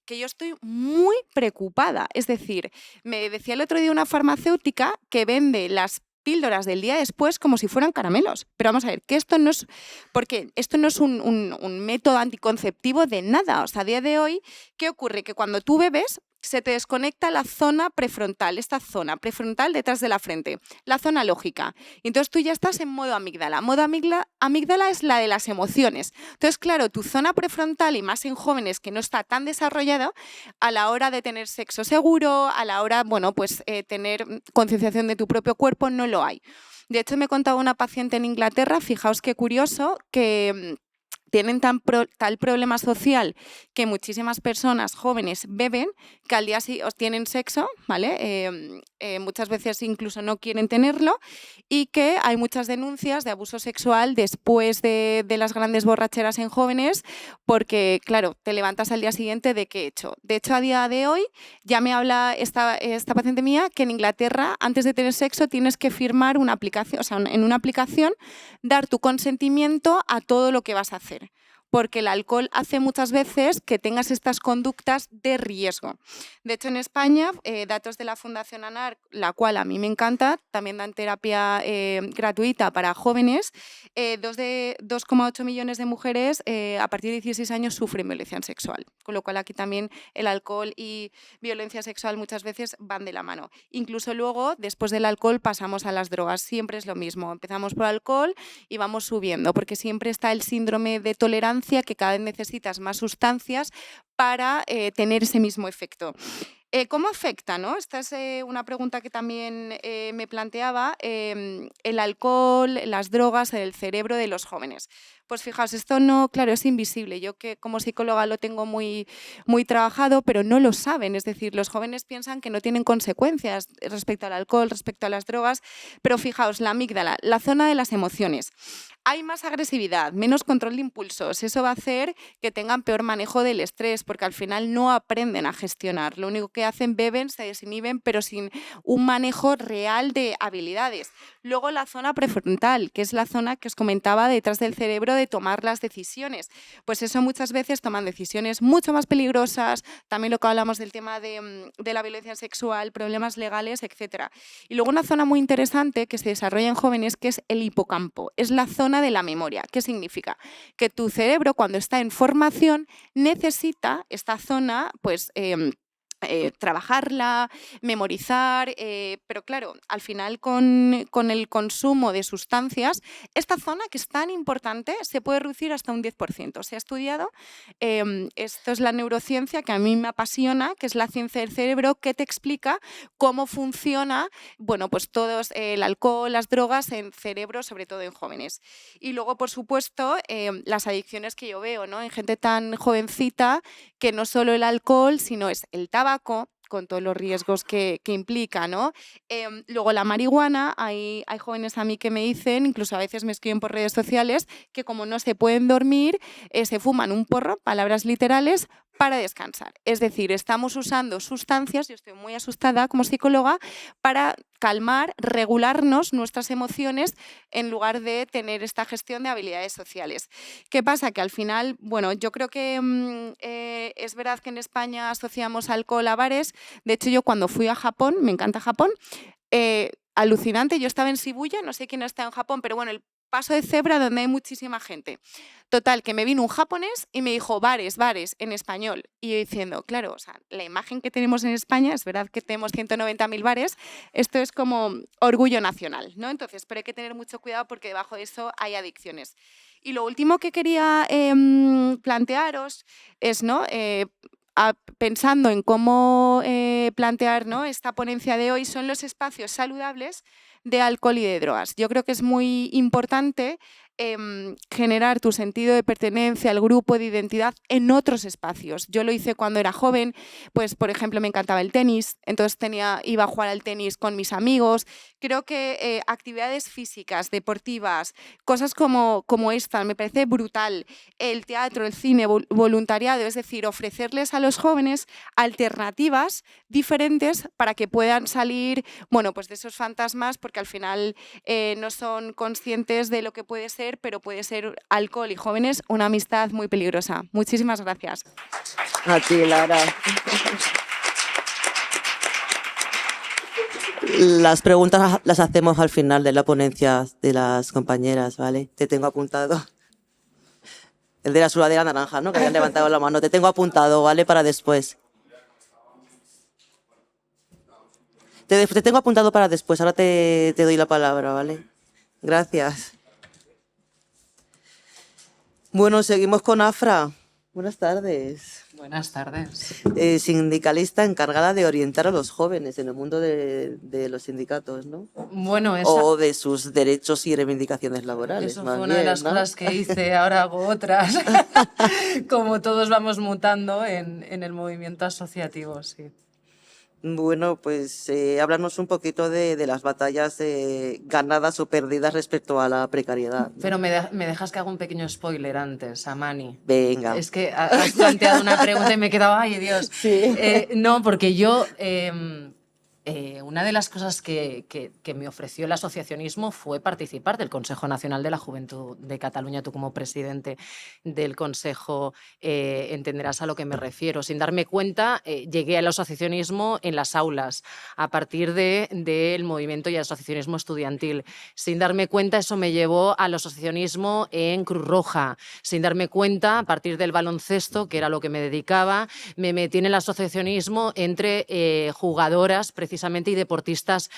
que yo estoy muy preocupada. Es decir, me decía el otro día una farmacéutica que vende las píldoras del día después como si fueran caramelos. Pero vamos a ver, que esto no es, porque esto no es un método anticonceptivo de nada. O sea, a día de hoy, ¿qué ocurre? Que cuando tú bebes, se te desconecta la zona prefrontal, esta zona prefrontal detrás de la frente, la zona lógica. Y entonces tú ya estás en modo amígdala. Modo amígdala es la de las emociones. Entonces, claro, tu zona prefrontal, y más en jóvenes que no está tan desarrollada, a la hora de tener sexo seguro, a la hora, bueno, pues tener concienciación de tu propio cuerpo, no lo hay. De hecho, me contaba una paciente en Inglaterra, fijaos qué curioso, que tienen tal problema social que muchísimas personas jóvenes beben, que al día siguiente tienen sexo, ¿vale? Muchas veces incluso no quieren tenerlo, y que hay muchas denuncias de abuso sexual después de las grandes borracheras en jóvenes, porque, claro, te levantas al día siguiente de qué he hecho. De hecho, a día de hoy ya me habla esta paciente mía que en Inglaterra, antes de tener sexo, tienes que firmar una aplicación, o sea, en una aplicación, dar tu consentimiento a todo lo que vas a hacer, porque el alcohol hace muchas veces que tengas estas conductas de riesgo. De hecho, en España, datos de la Fundación ANAR, la cual a mí me encanta, también dan terapia gratuita para jóvenes. 2,8 millones de mujeres a partir de 16 años sufren violencia sexual, con lo cual aquí también el alcohol y violencia sexual muchas veces van de la mano. Incluso luego, después del alcohol, pasamos a las drogas. Siempre es lo mismo. Empezamos por alcohol y vamos subiendo, porque siempre está el síndrome de tolerancia, que cada vez necesitas más sustancias para tener ese mismo efecto. ¿Cómo afecta, no? Esta es una pregunta que también me planteaba, el alcohol, las drogas en el cerebro de los jóvenes. Pues fijaos, esto no, claro, es invisible. Yo que como psicóloga lo tengo muy, muy trabajado, pero no lo saben. Es decir, los jóvenes piensan que no tienen consecuencias respecto al alcohol, respecto a las drogas, pero fijaos, la amígdala, la zona de las emociones. Hay más agresividad, menos control de impulsos. Eso va a hacer que tengan peor manejo del estrés, porque al final no aprenden a gestionar. Lo único que hacen, beben, se desinhiben, pero sin un manejo real de habilidades. Luego la zona prefrontal, que es la zona que os comentaba detrás del cerebro de tomar las decisiones. Pues eso muchas veces toman decisiones mucho más peligrosas, también lo que hablamos del tema de la violencia sexual, problemas legales, etc. Y luego una zona muy interesante que se desarrolla en jóvenes, que es el hipocampo. Es la zona de la memoria. ¿Qué significa? Que tu cerebro, cuando está en formación, necesita esta zona, pues, trabajarla, memorizar, pero claro, al final con el consumo de sustancias, esta zona que es tan importante se puede reducir hasta un 10%. Se ha estudiado, esto es la neurociencia que a mí me apasiona, que es la ciencia del cerebro, que te explica cómo funciona, bueno, pues todos el alcohol, las drogas en cerebro, sobre todo en jóvenes. Y luego, por supuesto, las adicciones que yo veo, ¿no? En gente tan jovencita, que no solo el alcohol, sino es el tabaco, con todos los riesgos que implica, ¿no? Luego la marihuana, hay jóvenes a mí que me dicen, incluso a veces me escriben por redes sociales, que como no se pueden dormir, se fuman un porro, palabras literales, para descansar. Es decir, estamos usando sustancias, yo estoy muy asustada como psicóloga, para calmar, regularnos nuestras emociones en lugar de tener esta gestión de habilidades sociales. ¿Qué pasa? Que al final, bueno, yo creo que es verdad que en España asociamos alcohol a bares. De hecho, yo cuando fui a Japón, me encanta Japón, alucinante, yo estaba en Shibuya, no sé quién está en Japón, pero bueno, el paso de cebra donde hay muchísima gente. Total, que me vino un japonés y me dijo bares, bares, en español. Y yo diciendo, claro, o sea, la imagen que tenemos en España, es verdad que tenemos 190.000 bares, esto es como orgullo nacional, ¿no? Entonces, pero hay que tener mucho cuidado porque debajo de eso hay adicciones. Y lo último que quería plantearos es, ¿no? Pensando en cómo plantear, ¿no?, esta ponencia de hoy, son los espacios saludables de alcohol y de drogas. Yo creo que es muy importante generar tu sentido de pertenencia al grupo, de identidad en otros espacios. Yo lo hice cuando era joven, pues por ejemplo me encantaba el tenis, entonces iba a jugar al tenis con mis amigos. Creo que actividades físicas, deportivas, cosas como esta, me parece brutal. El teatro, el cine, voluntariado, es decir, ofrecerles a los jóvenes alternativas diferentes para que puedan salir, bueno, pues de esos fantasmas, porque al final no son conscientes de lo que puede ser, pero puede ser alcohol y jóvenes una amistad muy peligrosa. Muchísimas gracias. A ti, Lara. Las preguntas las hacemos al final de la ponencia de las compañeras, ¿vale? Te tengo apuntado. El de la sudadera naranja, ¿no? Que habían levantado la mano. Te tengo apuntado, ¿vale? Para después. Te tengo apuntado para después. Ahora te doy la palabra, ¿vale? Gracias. Bueno, seguimos con Afra. Buenas tardes. Buenas tardes. Sindicalista encargada de orientar a los jóvenes en el mundo de los sindicatos, ¿no? Bueno, o de sus derechos y reivindicaciones laborales. Eso más fue una bien, de las ¿no? cosas que hice, ahora hago otras. Como todos vamos mutando en el movimiento asociativo, sí. Bueno, pues háblanos un poquito de las batallas ganadas o perdidas respecto a la precariedad, ¿no? Pero me dejas que haga un pequeño spoiler antes, Amani. Venga. Es que has planteado una pregunta y me he quedado, ¡ay, Dios! Sí. No, porque yo... una de las cosas que me ofreció el asociacionismo fue participar del Consejo Nacional de la Juventud de Cataluña. Tú como presidente del Consejo entenderás a lo que me refiero. Sin darme cuenta, llegué al asociacionismo en las aulas, a partir del movimiento y el asociacionismo estudiantil. Sin darme cuenta, eso me llevó al asociacionismo en Cruz Roja. Sin darme cuenta, a partir del baloncesto, que era lo que me dedicaba, me metí en el asociacionismo entre jugadoras, precisamente precisamente y deportistas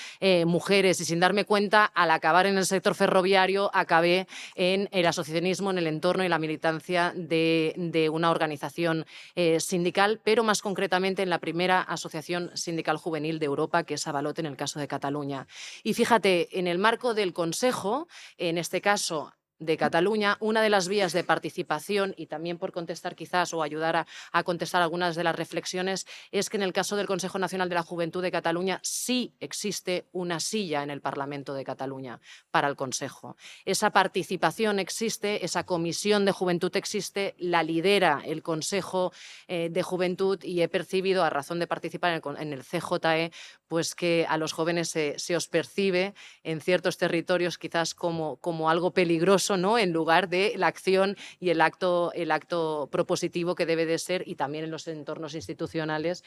mujeres, y sin darme cuenta, al acabar en el sector ferroviario, acabé en el asociacionismo, en el entorno y la militancia de una organización sindical, pero más concretamente en la primera asociación sindical juvenil de Europa, que es Avalot, en el caso de Cataluña. Y fíjate, en el marco del Consejo, en este caso de Cataluña, una de las vías de participación, y también por contestar quizás o ayudar a contestar algunas de las reflexiones, es que en el caso del Consejo Nacional de la Juventud de Cataluña sí existe una silla en el Parlamento de Cataluña para el Consejo. Esa participación existe, esa comisión de juventud existe, la lidera el Consejo de Juventud, y he percibido, a razón de participar en el CJE, pues que a los jóvenes se os percibe en ciertos territorios quizás como algo peligroso, ¿no?, en lugar de la acción y el acto propositivo que debe de ser, y también en los entornos institucionales.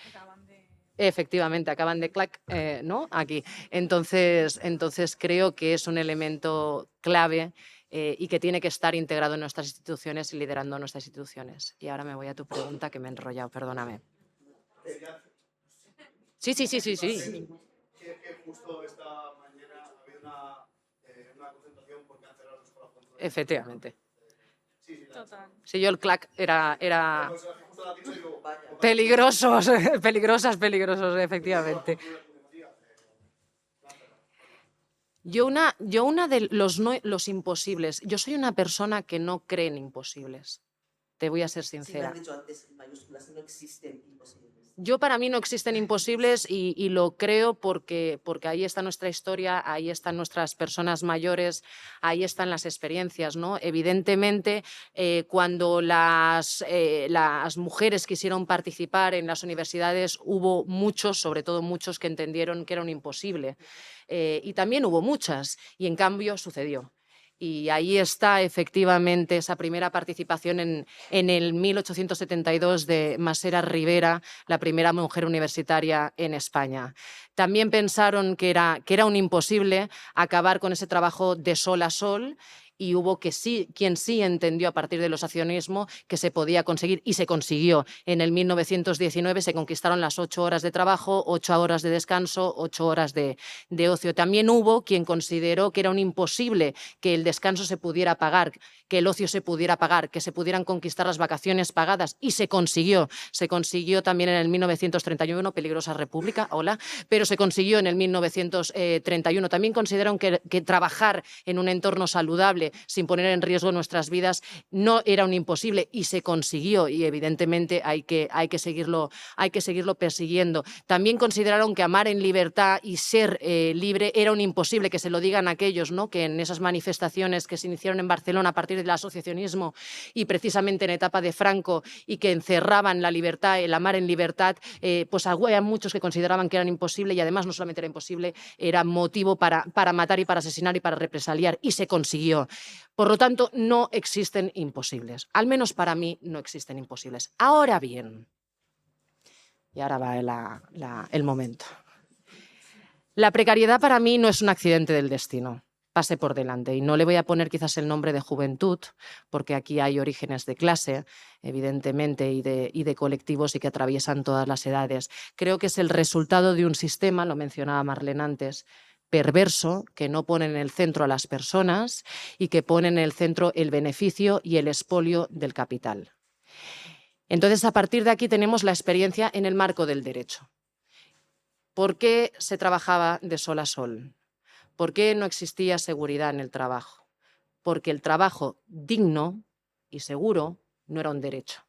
Efectivamente, acaban de clac, ¿no?, aquí. Entonces creo que es un elemento clave y que tiene que estar integrado en nuestras instituciones y liderando nuestras instituciones. Y ahora me voy a tu pregunta, que me he enrollado, perdóname. Sí. Que justo esta mañana ha habido una concentración porque han cerrado las escuelas con todo. Efectivamente. Total. Sí, yo el clac era Pues, justo la dicho y digo, peligrosos, efectivamente. Yo una de los imposibles, yo soy una persona que no cree en imposibles. Te voy a ser Sí, me sincera. has dicho antes, en mayúsculas, no existen imposibles. Yo, para mí, no existen imposibles, y lo creo porque ahí está nuestra historia, ahí están nuestras personas mayores, ahí están las experiencias, ¿no? Evidentemente, cuando las mujeres quisieron participar en las universidades, hubo muchos, sobre todo muchos, que entendieron que era un imposible. Y también hubo muchas, y en cambio sucedió. Y ahí está efectivamente esa primera participación en el 1872 de Masera Rivera, la primera mujer universitaria en España. También pensaron que era un imposible acabar con ese trabajo de sol a sol, y hubo quien sí entendió a partir del asociacionismo que se podía conseguir, y se consiguió. En el 1919 se conquistaron las 8 horas de trabajo, 8 horas de descanso, 8 horas de ocio. También hubo quien consideró que era un imposible que el descanso se pudiera pagar, que el ocio se pudiera pagar, que se pudieran conquistar las vacaciones pagadas, y se consiguió. Se consiguió también en el 1931, peligrosa república, hola, pero se consiguió en el 1931. También consideraron que trabajar en un entorno saludable, sin poner en riesgo nuestras vidas, no era un imposible, y se consiguió, y evidentemente hay que seguirlo persiguiendo. También consideraron que amar en libertad y ser libre era un imposible, que se lo digan a aquellos, ¿no?, que en esas manifestaciones que se iniciaron en Barcelona a partir del asociacionismo, y precisamente en etapa de Franco, y que encerraban la libertad, el amar en libertad, pues había muchos que consideraban que eran imposible, y además no solamente era imposible, era motivo para matar y para asesinar y para represaliar, y se consiguió. Por lo tanto, no existen imposibles. Al menos para mí no existen imposibles. Ahora bien, y ahora va el momento. La precariedad para mí no es un accidente del destino. Pase por delante. Y no le voy a poner quizás el nombre de juventud, porque aquí hay orígenes de clase, evidentemente, y de colectivos, y que atraviesan todas las edades. Creo que es el resultado de un sistema, lo mencionaba Marlene antes, perverso, que no pone en el centro a las personas, y que pone en el centro el beneficio y el expolio del capital. Entonces, a partir de aquí tenemos la experiencia en el marco del derecho. ¿Por qué se trabajaba de sol a sol? ¿Por qué no existía seguridad en el trabajo? Porque el trabajo digno y seguro no era un derecho.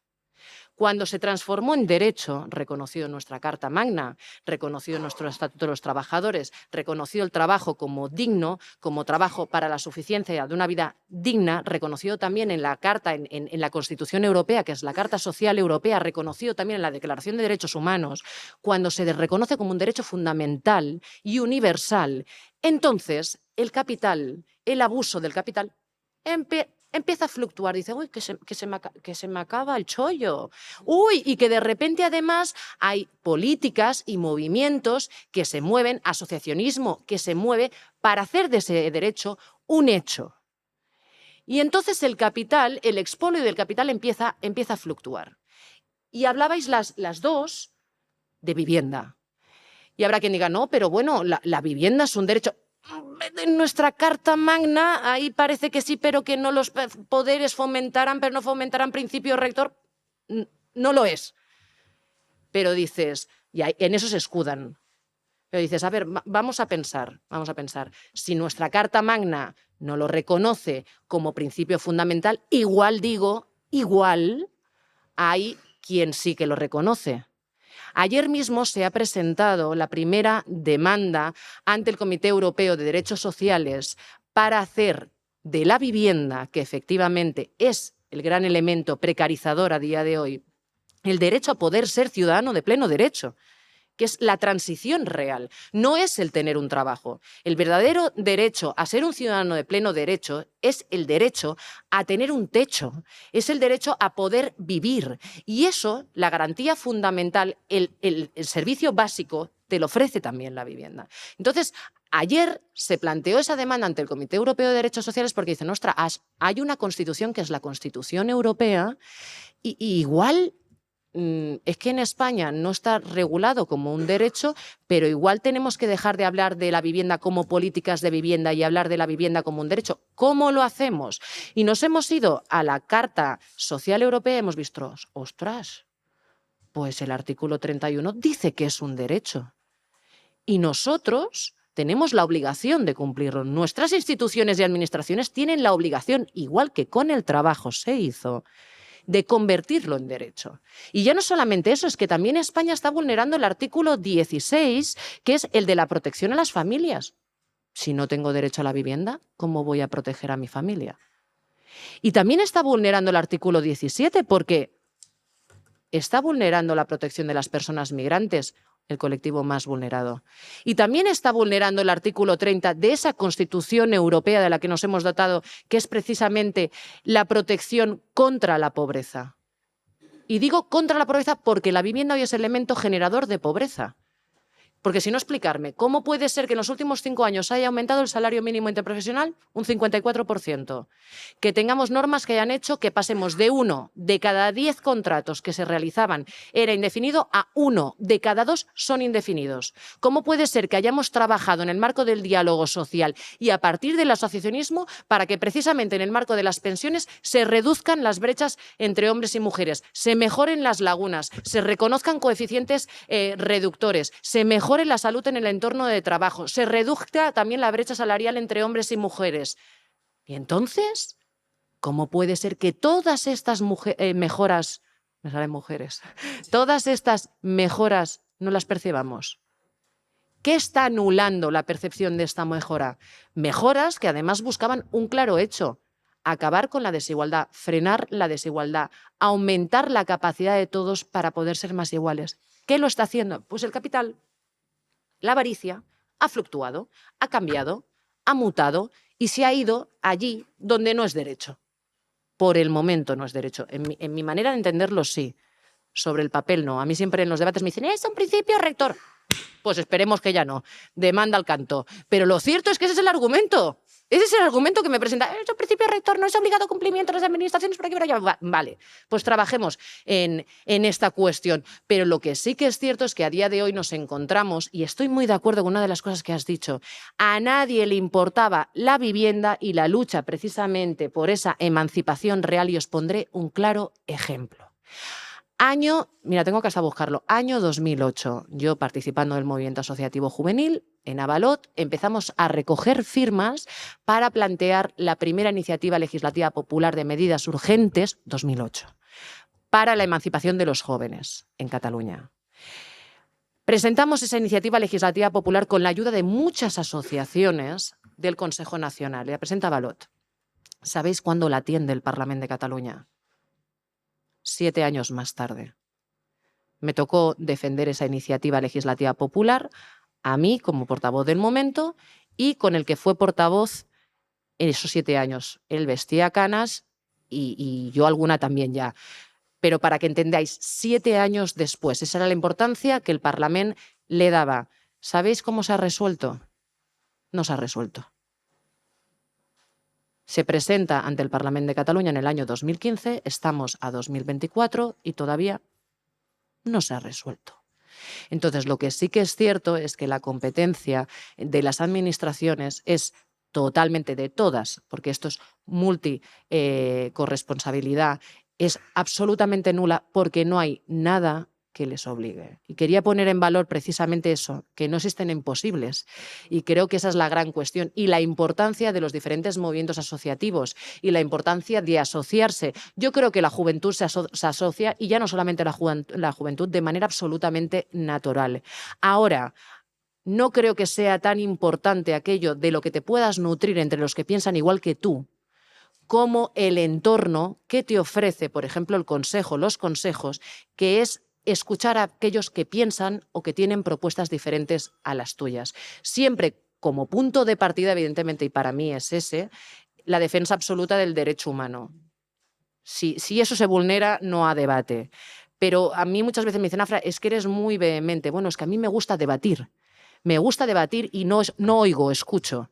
Cuando se transformó en derecho, reconocido en nuestra Carta Magna, reconocido en nuestro Estatuto de los Trabajadores, reconocido el trabajo como digno, como trabajo para la suficiencia de una vida digna, reconocido también en la Carta, en la Constitución Europea, que es la Carta Social Europea, reconocido también en la Declaración de Derechos Humanos, cuando se reconoce como un derecho fundamental y universal, entonces el capital, el abuso del capital, empieza a fluctuar. Dice, uy, que se me acaba el chollo. Uy, y que de repente además hay políticas y movimientos que se mueven, asociacionismo que se mueve para hacer de ese derecho un hecho. Y entonces el capital, el expolio del capital empieza a fluctuar. Y hablabais las dos de vivienda. Y habrá quien diga, no, pero bueno, la vivienda es un derecho. En nuestra Carta Magna ahí parece que sí, pero que no los poderes fomentarán, pero no fomentarán principio rector. No lo es. Pero dices, y en eso se escudan. Pero dices, a ver, vamos a pensar. Si nuestra Carta Magna no lo reconoce como principio fundamental, igual hay quien sí que lo reconoce. Ayer mismo se ha presentado la primera demanda ante el Comité Europeo de Derechos Sociales para hacer de la vivienda, que efectivamente es el gran elemento precarizador a día de hoy, el derecho a poder ser ciudadano de pleno derecho, que es la transición real, no es el tener un trabajo. El verdadero derecho a ser un ciudadano de pleno derecho es el derecho a tener un techo, es el derecho a poder vivir. Y eso, la garantía fundamental, el servicio básico, te lo ofrece también la vivienda. Entonces, ayer se planteó esa demanda ante el Comité Europeo de Derechos Sociales porque dicen, ostras, hay una Constitución que es la Constitución Europea y igual es que en España no está regulado como un derecho, pero igual tenemos que dejar de hablar de la vivienda como políticas de vivienda y hablar de la vivienda como un derecho. ¿Cómo lo hacemos? Y nos hemos ido a la Carta Social Europea y hemos visto, ostras, pues el artículo 31 dice que es un derecho. Y nosotros tenemos la obligación de cumplirlo. Nuestras instituciones y administraciones tienen la obligación, igual que con el trabajo se hizo, de convertirlo en derecho. Y ya no solamente eso, es que también España está vulnerando el artículo 16, que es el de la protección a las familias. Si no tengo derecho a la vivienda, ¿cómo voy a proteger a mi familia? Y también está vulnerando el artículo 17, porque está vulnerando la protección de las personas migrantes, el colectivo más vulnerado. Y también está vulnerando el artículo 30 de esa Constitución Europea de la que nos hemos dotado, que es precisamente la protección contra la pobreza. Y digo contra la pobreza porque la vivienda hoy es elemento generador de pobreza. Porque si no, explicarme, ¿cómo puede ser que en los últimos 5 años haya aumentado el salario mínimo interprofesional un 54%? Que tengamos normas que hayan hecho que pasemos de 1 de cada 10 contratos que se realizaban era indefinido a 1 de cada 2 son indefinidos. ¿Cómo puede ser que hayamos trabajado en el marco del diálogo social y a partir del asociacionismo para que precisamente en el marco de las pensiones se reduzcan las brechas entre hombres y mujeres, se mejoren las lagunas, se reconozcan coeficientes reductores, se mejore la salud en el entorno de trabajo, se reduzca también la brecha salarial entre hombres y mujeres? Y entonces, ¿cómo puede ser que todas estas mejoras, me salen mujeres, todas estas mejoras no las percibamos? ¿Qué está anulando la percepción de esta mejora? Mejoras que además buscaban un claro hecho: acabar con la desigualdad, frenar la desigualdad, aumentar la capacidad de todos para poder ser más iguales. ¿Qué lo está haciendo? Pues el capital. La avaricia ha fluctuado, ha cambiado, ha mutado y se ha ido allí donde no es derecho. Por el momento no es derecho. En mi manera de entenderlo, sí. Sobre el papel, no. A mí siempre en los debates me dicen, es un principio rector. Pues esperemos que ya no. Demanda al canto. Pero lo cierto es que ese es el argumento. Ese es el argumento que me presenta. Es un principio rector, no es obligado cumplimiento de las administraciones por aquí por allá. Vale, pues trabajemos en esta cuestión. Pero lo que sí que es cierto es que a día de hoy nos encontramos, y estoy muy de acuerdo con una de las cosas que has dicho, a nadie le importaba la vivienda y la lucha precisamente por esa emancipación real, y os pondré un claro ejemplo. Mira, tengo que hasta buscarlo, año 2008, yo participando del movimiento asociativo juvenil, en Avalot, empezamos a recoger firmas para plantear la primera iniciativa legislativa popular de medidas urgentes, 2008, para la emancipación de los jóvenes en Cataluña. Presentamos esa iniciativa legislativa popular con la ayuda de muchas asociaciones del Consejo Nacional, y la presenta Avalot. ¿Sabéis cuándo la atiende el Parlamento de Cataluña? 7 años más tarde. Me tocó defender esa iniciativa legislativa popular, a mí como portavoz del momento, y con el que fue portavoz en esos 7 años. Él vestía canas y yo alguna también ya. Pero para que entendáis, 7 años después, esa era la importancia que el Parlamento le daba. ¿Sabéis cómo se ha resuelto? No se ha resuelto. Se presenta ante el Parlamento de Cataluña en el año 2015, estamos a 2024 y todavía no se ha resuelto. Entonces, lo que sí que es cierto es que la competencia de las administraciones es totalmente de todas, porque esto es corresponsabilidad, es absolutamente nula porque no hay nada que les obligue. Y quería poner en valor precisamente eso, que no existen imposibles. Y creo que esa es la gran cuestión. Y la importancia de los diferentes movimientos asociativos y la importancia de asociarse. Yo creo que la juventud se asocia, y ya no solamente la juventud, de manera absolutamente natural. Ahora, no creo que sea tan importante aquello de lo que te puedas nutrir entre los que piensan igual que tú, como el entorno que te ofrece, por ejemplo, el consejo, los consejos, que es escuchar a aquellos que piensan o que tienen propuestas diferentes a las tuyas. Siempre como punto de partida, evidentemente, y para mí es ese, la defensa absoluta del derecho humano. Si eso se vulnera, no hay debate. Pero a mí muchas veces me dicen, Afra, es que eres muy vehemente. Bueno, es que a mí me gusta debatir. Me gusta debatir y no oigo, escucho.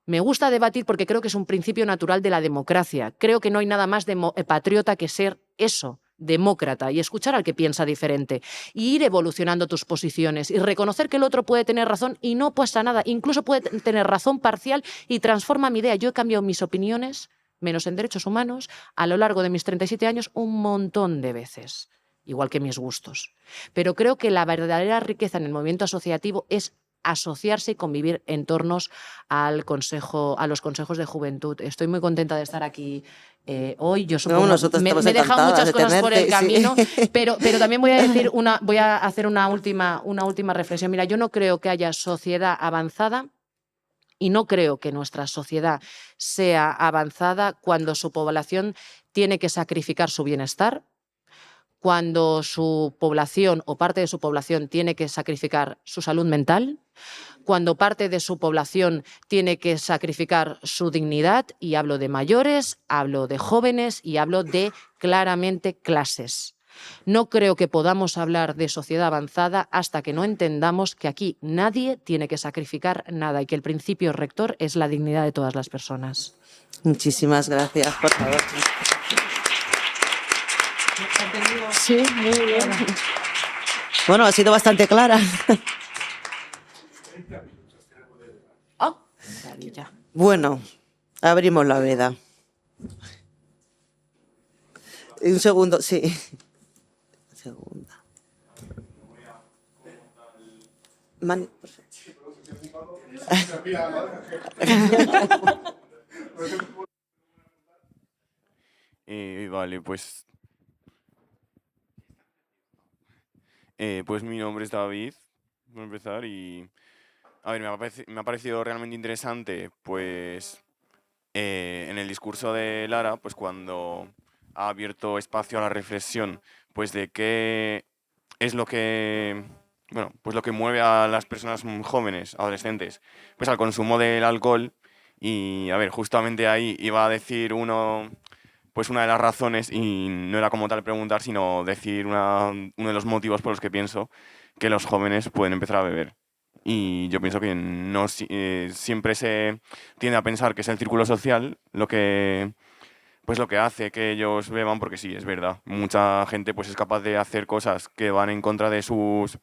Me gusta debatir porque creo que es un principio natural de la democracia. Creo que no hay nada más patriota que ser eso, demócrata, y escuchar al que piensa diferente, y ir evolucionando tus posiciones, y reconocer que el otro puede tener razón y no pasa nada, incluso puede tener razón parcial y transforma mi idea. Yo he cambiado mis opiniones, menos en derechos humanos, a lo largo de mis 37 años un montón de veces, igual que mis gustos. Pero creo que la verdadera riqueza en el movimiento asociativo es asociarse y convivir en torno a los consejos de juventud. Estoy muy contenta de estar aquí hoy. Yo supongo, nosotros me estamos he dejado encantadas muchas de cosas por el tenerte, camino, sí. pero también voy a hacer una última reflexión. Mira, yo no creo que haya sociedad avanzada y no creo que nuestra sociedad sea avanzada cuando su población tiene que sacrificar su bienestar, cuando su población o parte de su población tiene que sacrificar su salud mental, cuando parte de su población tiene que sacrificar su dignidad, y hablo de mayores, hablo de jóvenes y hablo de claramente clases. No creo que podamos hablar de sociedad avanzada hasta que no entendamos que aquí nadie tiene que sacrificar nada y que el principio rector es la dignidad de todas las personas. Muchísimas gracias, por favor. Sí, muy bien. Bueno, ha sido bastante clara. Maravilla. Bueno, abrimos la veda. Un segundo, sí. Segunda. Vale, pues mi nombre es David, por empezar, y a ver, me ha parecido realmente interesante, pues, en el discurso de Lara, pues cuando ha abierto espacio a la reflexión, pues de qué es lo que, bueno, pues lo que mueve a las personas jóvenes, adolescentes, pues al consumo del alcohol. Y a ver, justamente ahí iba a decir pues una de las razones, y no era como tal preguntar, sino decir uno de los motivos por los que pienso que los jóvenes pueden empezar a beber. Y yo pienso que no siempre se tiende a pensar que es el círculo social lo que hace que ellos beban, porque sí, es verdad. Mucha gente pues es capaz de hacer cosas que van en contra de sus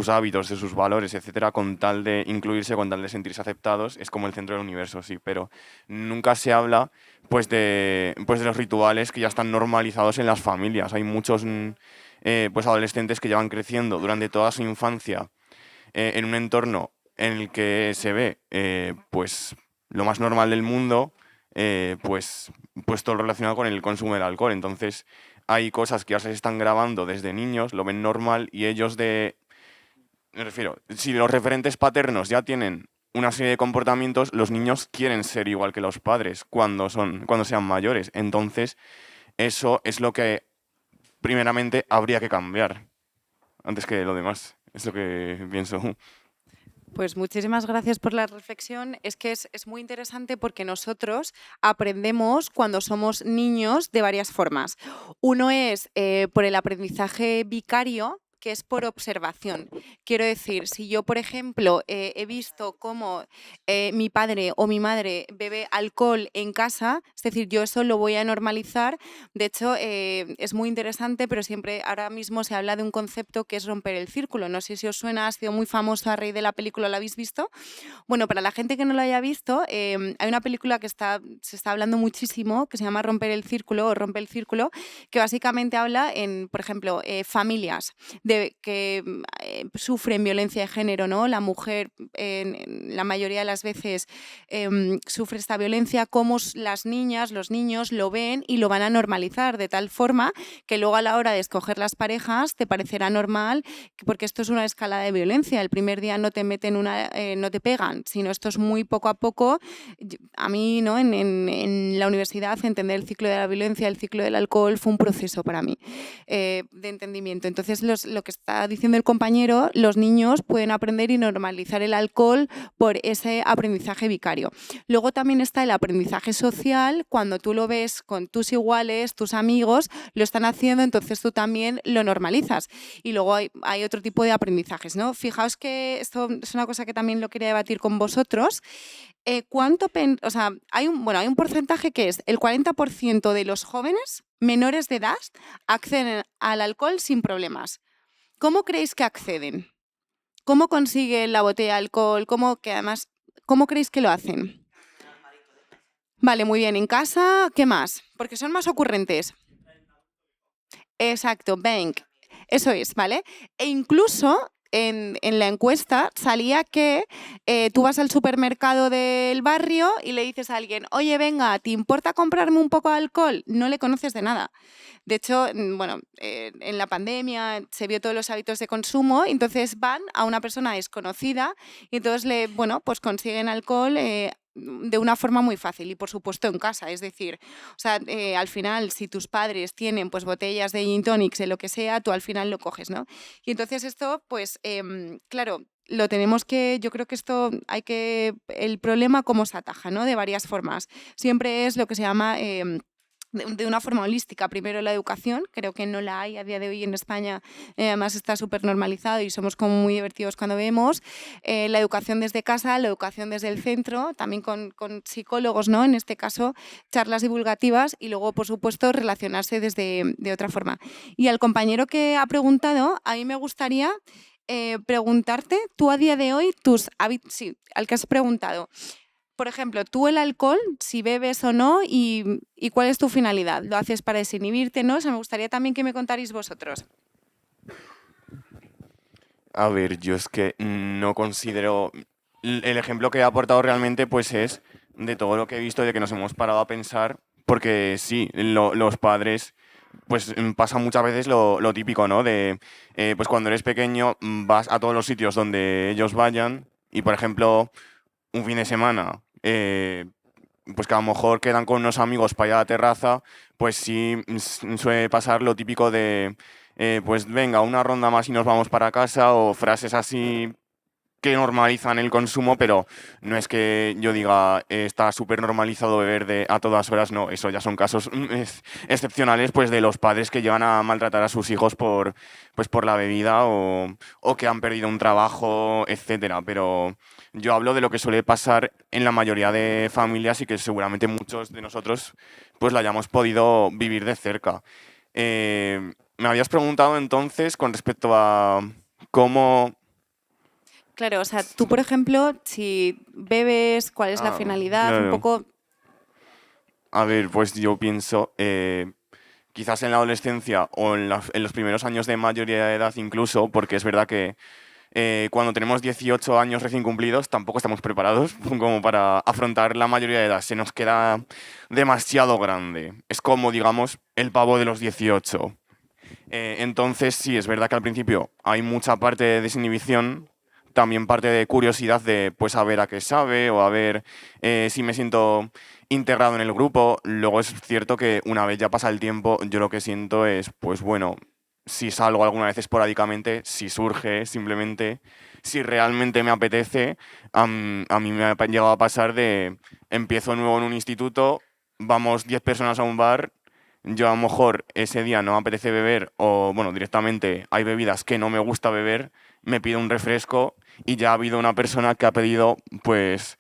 hábitos, de sus valores, etcétera, con tal de incluirse, con tal de sentirse aceptados. Es como el centro del universo, sí, pero nunca se habla pues de los rituales que ya están normalizados en las familias. Hay muchos pues adolescentes que llevan creciendo durante toda su infancia en un entorno en el que se ve pues lo más normal del mundo, pues todo lo relacionado con el consumo del alcohol. Entonces hay cosas que ya se están grabando desde niños, lo ven normal, y ellos me refiero, si los referentes paternos ya tienen una serie de comportamientos, los niños quieren ser igual que los padres cuando sean mayores. Entonces eso es lo que primeramente habría que cambiar antes que lo demás. Es lo que pienso. Pues muchísimas gracias por la reflexión. Es que es muy interesante porque nosotros aprendemos cuando somos niños de varias formas. Uno es por el aprendizaje vicario, que es por observación. Quiero decir, si yo, por ejemplo, he visto cómo mi padre o mi madre bebe alcohol en casa, es decir, yo eso lo voy a normalizar. De hecho, es muy interesante, pero siempre ahora mismo se habla de un concepto que es romper el círculo. No sé si os suena, ha sido muy famoso a raíz de la película, ¿la habéis visto? Bueno, para la gente que no lo haya visto, hay una película que se está hablando muchísimo, que se llama Romper el Círculo o Rompe el Círculo, que básicamente habla en, por ejemplo, familias que sufren violencia de género, ¿no? La mujer en la mayoría de las veces sufre esta violencia, cómo las niñas, los niños lo ven y lo van a normalizar de tal forma que luego a la hora de escoger las parejas te parecerá normal, porque esto es una escalada de violencia. El primer día no te meten no te pegan, sino esto es muy poco a poco. A mí, ¿no? En la universidad, entender el ciclo de la violencia, el ciclo del alcohol, fue un proceso para mí de entendimiento. Entonces, lo que está diciendo el compañero, los niños pueden aprender y normalizar el alcohol por ese aprendizaje vicario. Luego también está el aprendizaje social, cuando tú lo ves con tus iguales, tus amigos, lo están haciendo, entonces tú también lo normalizas. Y luego hay otro tipo de aprendizajes, ¿no? Fijaos que esto es una cosa que también lo quería debatir con vosotros. O sea, hay un porcentaje que es el 40% de los jóvenes menores de edad acceden al alcohol sin problemas. ¿Cómo creéis que acceden? ¿Cómo consiguen la botella de alcohol? ¿Cómo creéis que lo hacen? Vale, muy bien. ¿En casa qué más? Porque son más ocurrentes. Exacto, bank. Eso es, ¿vale? E incluso en la encuesta salía que tú vas al supermercado del barrio y le dices a alguien, oye, venga, ¿te importa comprarme un poco de alcohol? No le conoces de nada. De hecho, bueno, en la pandemia se vio todos los hábitos de consumo, y entonces van a una persona desconocida y entonces pues consiguen alcohol de una forma muy fácil y, por supuesto, en casa. Es decir, o sea, al final, si tus padres tienen pues botellas de gin tonics, de lo que sea, tú al final lo coges, ¿no? Y entonces esto, pues, claro, lo tenemos que, yo creo que esto el problema cómo se ataja, ¿no? De varias formas. Siempre es lo que se llama de una forma holística. Primero la educación, creo que no la hay a día de hoy en España, además está súper normalizado y somos como muy divertidos cuando vemos. La educación desde casa, la educación desde el centro, también con psicólogos, ¿no? En este caso, charlas divulgativas y luego, por supuesto, relacionarse de otra forma. Y al compañero que ha preguntado, a mí me gustaría preguntarte, tú a día de hoy, tus hábitos, sí, al que has preguntado, por ejemplo, tú el alcohol, si bebes o no, y cuál es tu finalidad. ¿Lo haces para desinhibirte, no? O sea, me gustaría también que me contarais vosotros. A ver, yo es que no considero... El ejemplo que he aportado realmente pues es de todo lo que he visto, de que nos hemos parado a pensar, porque sí, los padres, pues pasa muchas veces lo típico, ¿no? De, pues cuando eres pequeño vas a todos los sitios donde ellos vayan y, por ejemplo, un fin de semana, pues que a lo mejor quedan con unos amigos para ir a la terraza, pues sí suele pasar lo típico de, pues venga, una ronda más y nos vamos para casa, o frases así que normalizan el consumo, pero no es que yo diga está súper normalizado beber a todas horas, no, eso ya son casos excepcionales, pues de los padres que llevan a maltratar a sus hijos pues por la bebida o que han perdido un trabajo, etcétera. Pero yo hablo de lo que suele pasar en la mayoría de familias y que seguramente muchos de nosotros pues la hayamos podido vivir de cerca. Me habías preguntado entonces con respecto a cómo... Claro, o sea, tú, por ejemplo, si bebes, ¿cuál es la finalidad? Claro. Un poco... A ver, pues yo pienso, quizás en la adolescencia o en los primeros años de mayoría de edad incluso, porque es verdad que cuando tenemos 18 años recién cumplidos tampoco estamos preparados como para afrontar la mayoría de edad. Se nos queda demasiado grande. Es como, digamos, el pavo de los 18. Entonces, sí, es verdad que al principio hay mucha parte de desinhibición, también parte de curiosidad de, pues, a ver a qué sabe o a ver si me siento integrado en el grupo. Luego es cierto que una vez ya pasa el tiempo, yo lo que siento es, pues bueno, si salgo alguna vez esporádicamente, si surge simplemente, si realmente me apetece, a mí me ha llegado a pasar de, empiezo nuevo en un instituto, vamos 10 personas a un bar, yo a lo mejor ese día no me apetece beber o, bueno, directamente hay bebidas que no me gusta beber, me pido un refresco y ya ha habido una persona que ha pedido, pues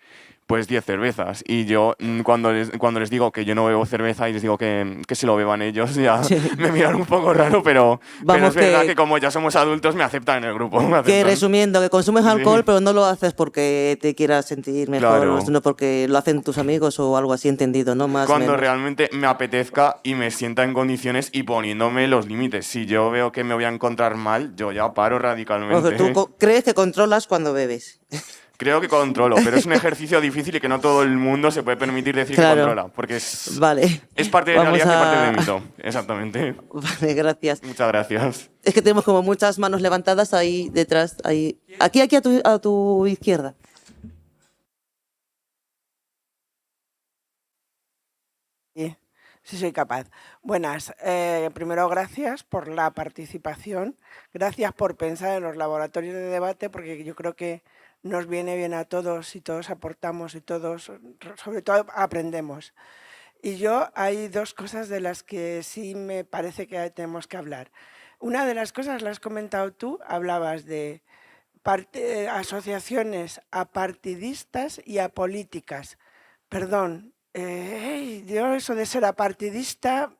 10 cervezas. Y yo cuando les digo que yo no bebo cerveza y les digo que se lo beban ellos, ya Sí. me miran un poco raro, pero Vamos, es verdad que- que como ya somos adultos me aceptan en el grupo. me Que aceptan. resumiendo, que consumes Sí. alcohol, pero no lo haces porque te quieras sentir mejor, Claro. sino porque lo hacen tus amigos o algo así entendido, ¿no? Más o Cuando menos. realmente me apetezca y me sienta en condiciones y poniéndome los límites. Si yo veo que me voy a encontrar mal, yo ya paro O sea, radicalmente. tú crees que controlas cuando bebes. Creo que controlo, pero es un ejercicio difícil y que no todo el mundo se puede permitir decir Claro. que controla, porque es Vale. parte de Vamos realidad y parte de a- mito. Exactamente. Vale, gracias. Muchas gracias. Es que tenemos como muchas manos levantadas ahí detrás, ahí. Aquí a tu izquierda. Sí, soy capaz. Buenas. Primero, gracias por la participación. Gracias por pensar en los laboratorios de debate, porque yo creo que nos viene bien a todos y todos aportamos y todos, sobre todo, aprendemos. Y yo hay dos cosas de las que sí me parece que tenemos que hablar. Una de las cosas la has comentado tú, hablabas de asociaciones apartidistas y apolíticas. Perdón, yo eso de ser apartidista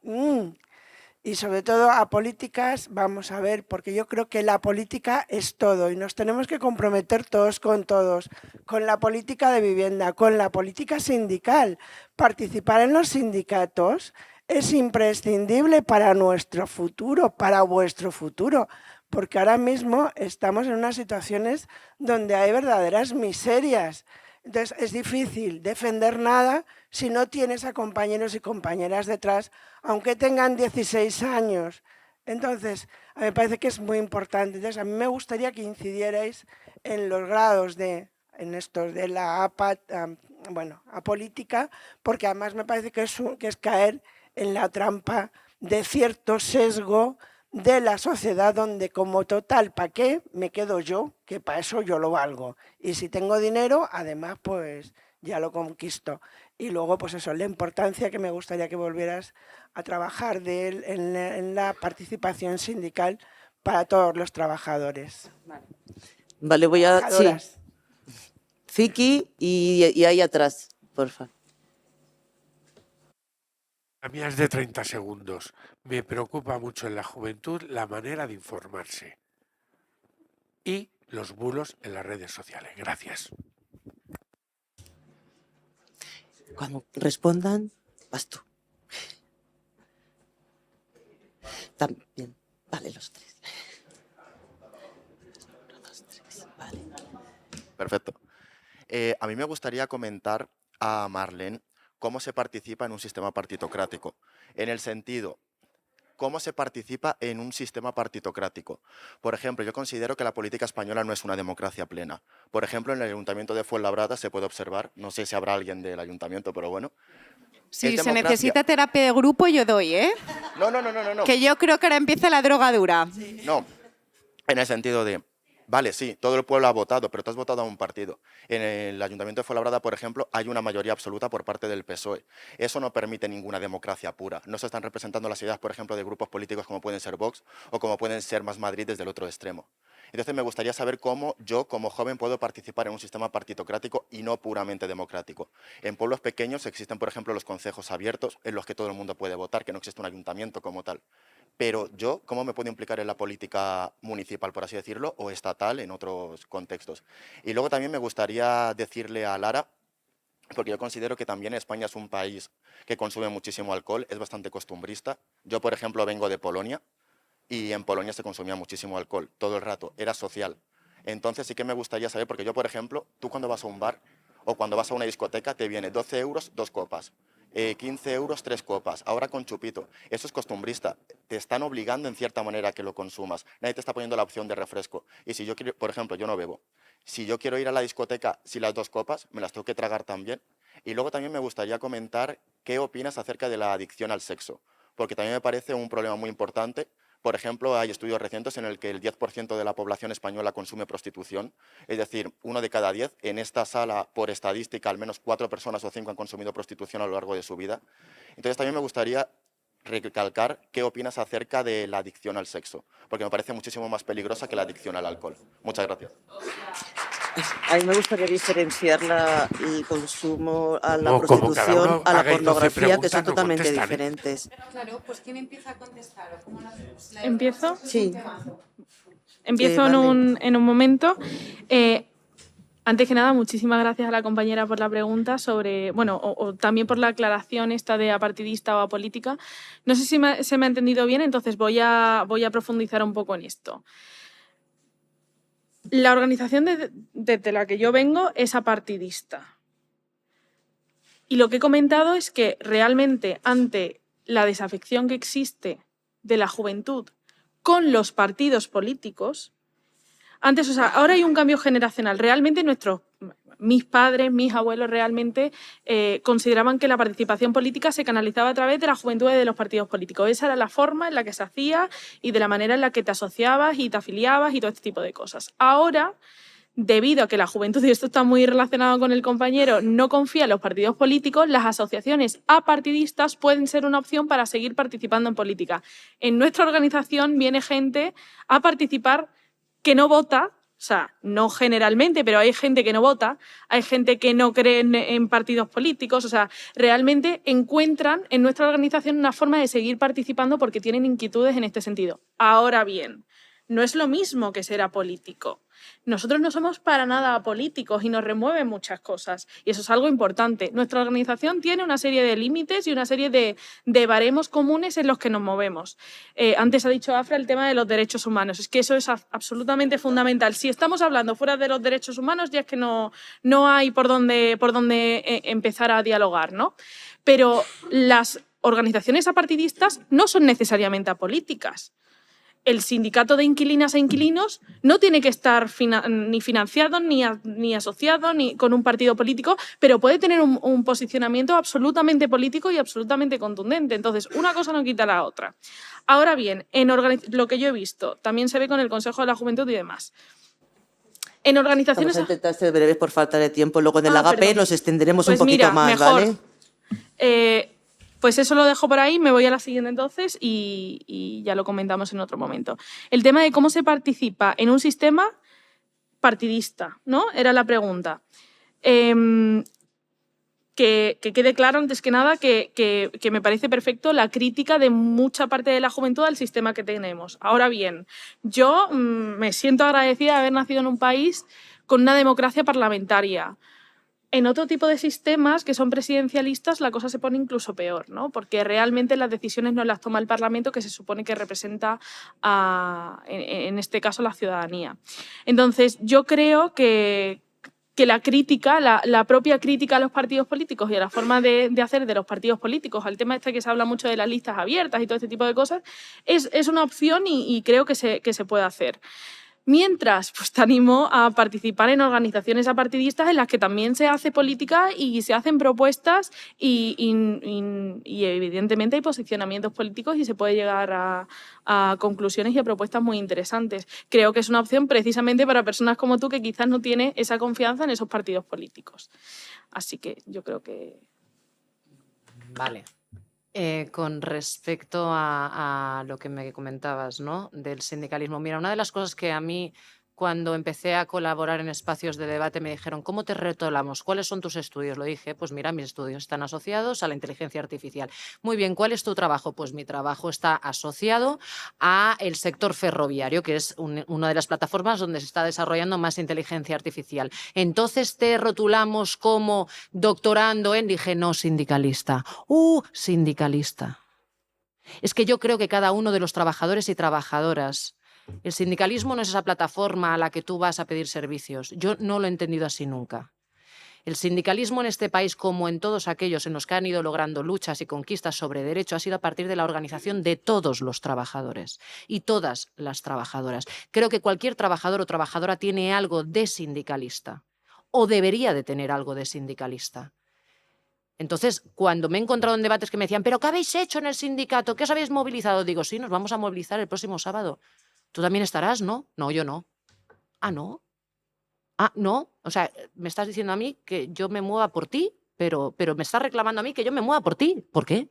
y sobre todo apolíticas, vamos a ver, porque yo creo que la política es todo y nos tenemos que comprometer todos, con la política de vivienda, con la política sindical. Participar en los sindicatos es imprescindible para nuestro futuro, para vuestro futuro, porque ahora mismo estamos en unas situaciones donde hay verdaderas miserias. Entonces es difícil defender nada si no tienes a compañeros y compañeras detrás, aunque tengan 16 años. Entonces, a mí me parece que es muy importante. Entonces, a mí me gustaría que incidierais en los grados en estos de la apolítica, porque además me parece que es caer en la trampa de cierto sesgo de la sociedad donde como total, ¿para qué me quedo yo? Que para eso yo lo valgo. Y si tengo dinero, además, pues ya lo conquisto. Y luego, pues eso, la importancia que me gustaría que volvieras a trabajar en la participación sindical para todos los trabajadores. Vale, voy a... Sí. Trabajadoras. Ziki y ahí atrás, porfa. La mía es de 30 segundos. Me preocupa mucho en la juventud la manera de informarse y los bulos en las redes sociales. Gracias. Cuando respondan, vas tú. También. Vale, los tres. Uno, dos, tres. Vale. Perfecto. A mí me gustaría comentar a Marlene cómo se participa en un sistema partitocrático, en el sentido, cómo se participa en un sistema partitocrático. Por ejemplo, yo considero que la política española no es una democracia plena. Por ejemplo, en el Ayuntamiento de Fuenlabrada se puede observar, no sé si habrá alguien del ayuntamiento, pero bueno. Si es se democracia. necesita terapia de grupo, yo doy, ¿eh? No. Que yo creo que ahora empieza la drogadura. No, en el sentido de, vale, sí, todo el pueblo ha votado, pero tú has votado a un partido. En el Ayuntamiento de Fuenlabrada, por ejemplo, hay una mayoría absoluta por parte del PSOE. Eso no permite ninguna democracia pura. No se están representando las ideas, por ejemplo, de grupos políticos como pueden ser Vox o como pueden ser Más Madrid desde el otro extremo. Entonces me gustaría saber cómo yo, como joven, puedo participar en un sistema partitocrático y no puramente democrático. En pueblos pequeños existen, por ejemplo, los concejos abiertos en los que todo el mundo puede votar, que no existe un ayuntamiento como tal. Pero yo, ¿cómo me puedo implicar en la política municipal, por así decirlo, o estatal en otros contextos? Y luego también me gustaría decirle a Lara, porque yo considero que también España es un país que consume muchísimo alcohol, es bastante costumbrista. Yo, por ejemplo, vengo de Polonia y en Polonia se consumía muchísimo alcohol, todo el rato, era social. Entonces sí que me gustaría saber, porque yo, por ejemplo, tú cuando vas a un bar o cuando vas a una discoteca te viene 12 euros, 2 copas. 15 euros, 3 copas, ahora con chupito. Eso es costumbrista. Te están obligando en cierta manera a que lo consumas. Nadie te está poniendo la opción de refresco. Y si yo quiero, por ejemplo, yo no bebo. Si yo quiero ir a la discoteca, si las 2 copas, me las tengo que tragar también. Y luego también me gustaría comentar qué opinas acerca de la adicción al sexo. Porque también me parece un problema muy importante. Por ejemplo, hay estudios recientes en el que el 10% de la población española consume prostitución, es decir, 1 de cada 10. En esta sala, por estadística, al menos 4 personas o 5 han consumido prostitución a lo largo de su vida. Entonces también me gustaría recalcar qué opinas acerca de la adicción al sexo, porque me parece muchísimo más peligrosa que la adicción al alcohol. Muchas gracias. A mí me gustaría diferenciar el consumo a la Como cada prostitución, uno a la haga 12 pornografía, que son preguntas, no totalmente contestan, ¿eh? diferentes. Claro, pues ¿quién empieza a contestar? ¿O cómo lo hacemos? ¿Empiezo? Sí, Empiezo vale. en un momento. Antes que nada, muchísimas gracias a la compañera por la pregunta sobre, bueno, o también por la aclaración esta de apartidista o apolítica. No sé si se me ha entendido bien, entonces voy a profundizar un poco en esto. La organización desde la que yo vengo es apartidista. Y lo que he comentado es que realmente ante la desafección que existe de la juventud con los partidos políticos, antes, o sea, ahora hay un cambio generacional. Realmente mis padres, mis abuelos realmente consideraban que la participación política se canalizaba a través de la juventud y de los partidos políticos. Esa era la forma en la que se hacía y de la manera en la que te asociabas y te afiliabas y todo este tipo de cosas. Ahora, debido a que la juventud, y esto está muy relacionado con el compañero, no confía en los partidos políticos, las asociaciones apartidistas pueden ser una opción para seguir participando en política. En nuestra organización viene gente a participar que no vota, o sea, no generalmente, pero hay gente que no vota, hay gente que no cree en partidos políticos, o sea, realmente encuentran en nuestra organización una forma de seguir participando porque tienen inquietudes en este sentido. Ahora bien, no es lo mismo que ser apolítico. Nosotros no somos para nada apolíticos y nos remueven muchas cosas. Y eso es algo importante. Nuestra organización tiene una serie de límites y una serie de baremos comunes en los que nos movemos. Antes ha dicho Afra el tema de los derechos humanos. Es que eso es absolutamente fundamental. Si estamos hablando fuera de los derechos humanos, ya es que no hay por dónde empezar a dialogar, ¿no? Pero las organizaciones apartidistas no son necesariamente apolíticas. El sindicato de inquilinas e inquilinos no tiene que estar ni financiado, ni asociado, ni con un partido político, pero puede tener un posicionamiento absolutamente político y absolutamente contundente. Entonces, una cosa no quita la otra. Ahora bien, lo que yo he visto, también se ve con el Consejo de la Juventud y demás. En organizaciones... Vamos a intentar ser breves por falta de tiempo. Luego en el agape perdón. nos extenderemos Pues un poquito mira, más, mejor. ¿vale? Pues eso lo dejo por ahí, me voy a la siguiente entonces y ya lo comentamos en otro momento. El tema de cómo se participa en un sistema partidista, ¿no? Era la pregunta. Que quede claro, antes que nada, que me parece perfecto la crítica de mucha parte de la juventud al sistema que tenemos. Ahora bien, yo me siento agradecida de haber nacido en un país con una democracia parlamentaria. En otro tipo de sistemas que son presidencialistas la cosa se pone incluso peor, ¿no? Porque realmente las decisiones no las toma el Parlamento, que se supone que representa en este caso la ciudadanía. Entonces yo creo que la crítica, la propia crítica a los partidos políticos y a la forma de hacer de los partidos políticos, al tema este que se habla mucho de las listas abiertas y todo este tipo de cosas, es una opción y creo que se puede hacer. Mientras, pues te animo a participar en organizaciones apartidistas en las que también se hace política y se hacen propuestas y evidentemente hay posicionamientos políticos y se puede llegar a conclusiones y a propuestas muy interesantes. Creo que es una opción precisamente para personas como tú que quizás no tienen esa confianza en esos partidos políticos. Así que yo creo que... Vale. Con respecto a lo que me comentabas, ¿no? Del sindicalismo. Mira, una de las cosas que a mí, cuando empecé a colaborar en espacios de debate, me dijeron, ¿cómo te retolamos? ¿Cuáles son tus estudios? Lo dije, pues mira, mis estudios están asociados a la inteligencia artificial. Muy bien, ¿cuál es tu trabajo? Pues mi trabajo está asociado a el sector ferroviario, que es una de las plataformas donde se está desarrollando más inteligencia artificial. Entonces te rotulamos como doctorando en... Dije, no, sindicalista. Sindicalista. Es que yo creo que cada uno de los trabajadores y trabajadoras... El sindicalismo no es esa plataforma a la que tú vas a pedir servicios. Yo no lo he entendido así nunca. El sindicalismo en este país, como en todos aquellos en los que han ido logrando luchas y conquistas sobre derecho, ha sido a partir de la organización de todos los trabajadores y todas las trabajadoras. Creo que cualquier trabajador o trabajadora tiene algo de sindicalista o debería de tener algo de sindicalista. Entonces, cuando me he encontrado en debates que me decían, ¿pero qué habéis hecho en el sindicato? ¿Qué os habéis movilizado? Digo, sí, nos vamos a movilizar el próximo sábado. ¿Tú también estarás, no? No, yo no. Ah, ¿no? Ah, ¿no? O sea, me estás diciendo a mí que yo me mueva por ti, pero me estás reclamando a mí que yo me mueva por ti. ¿Por qué?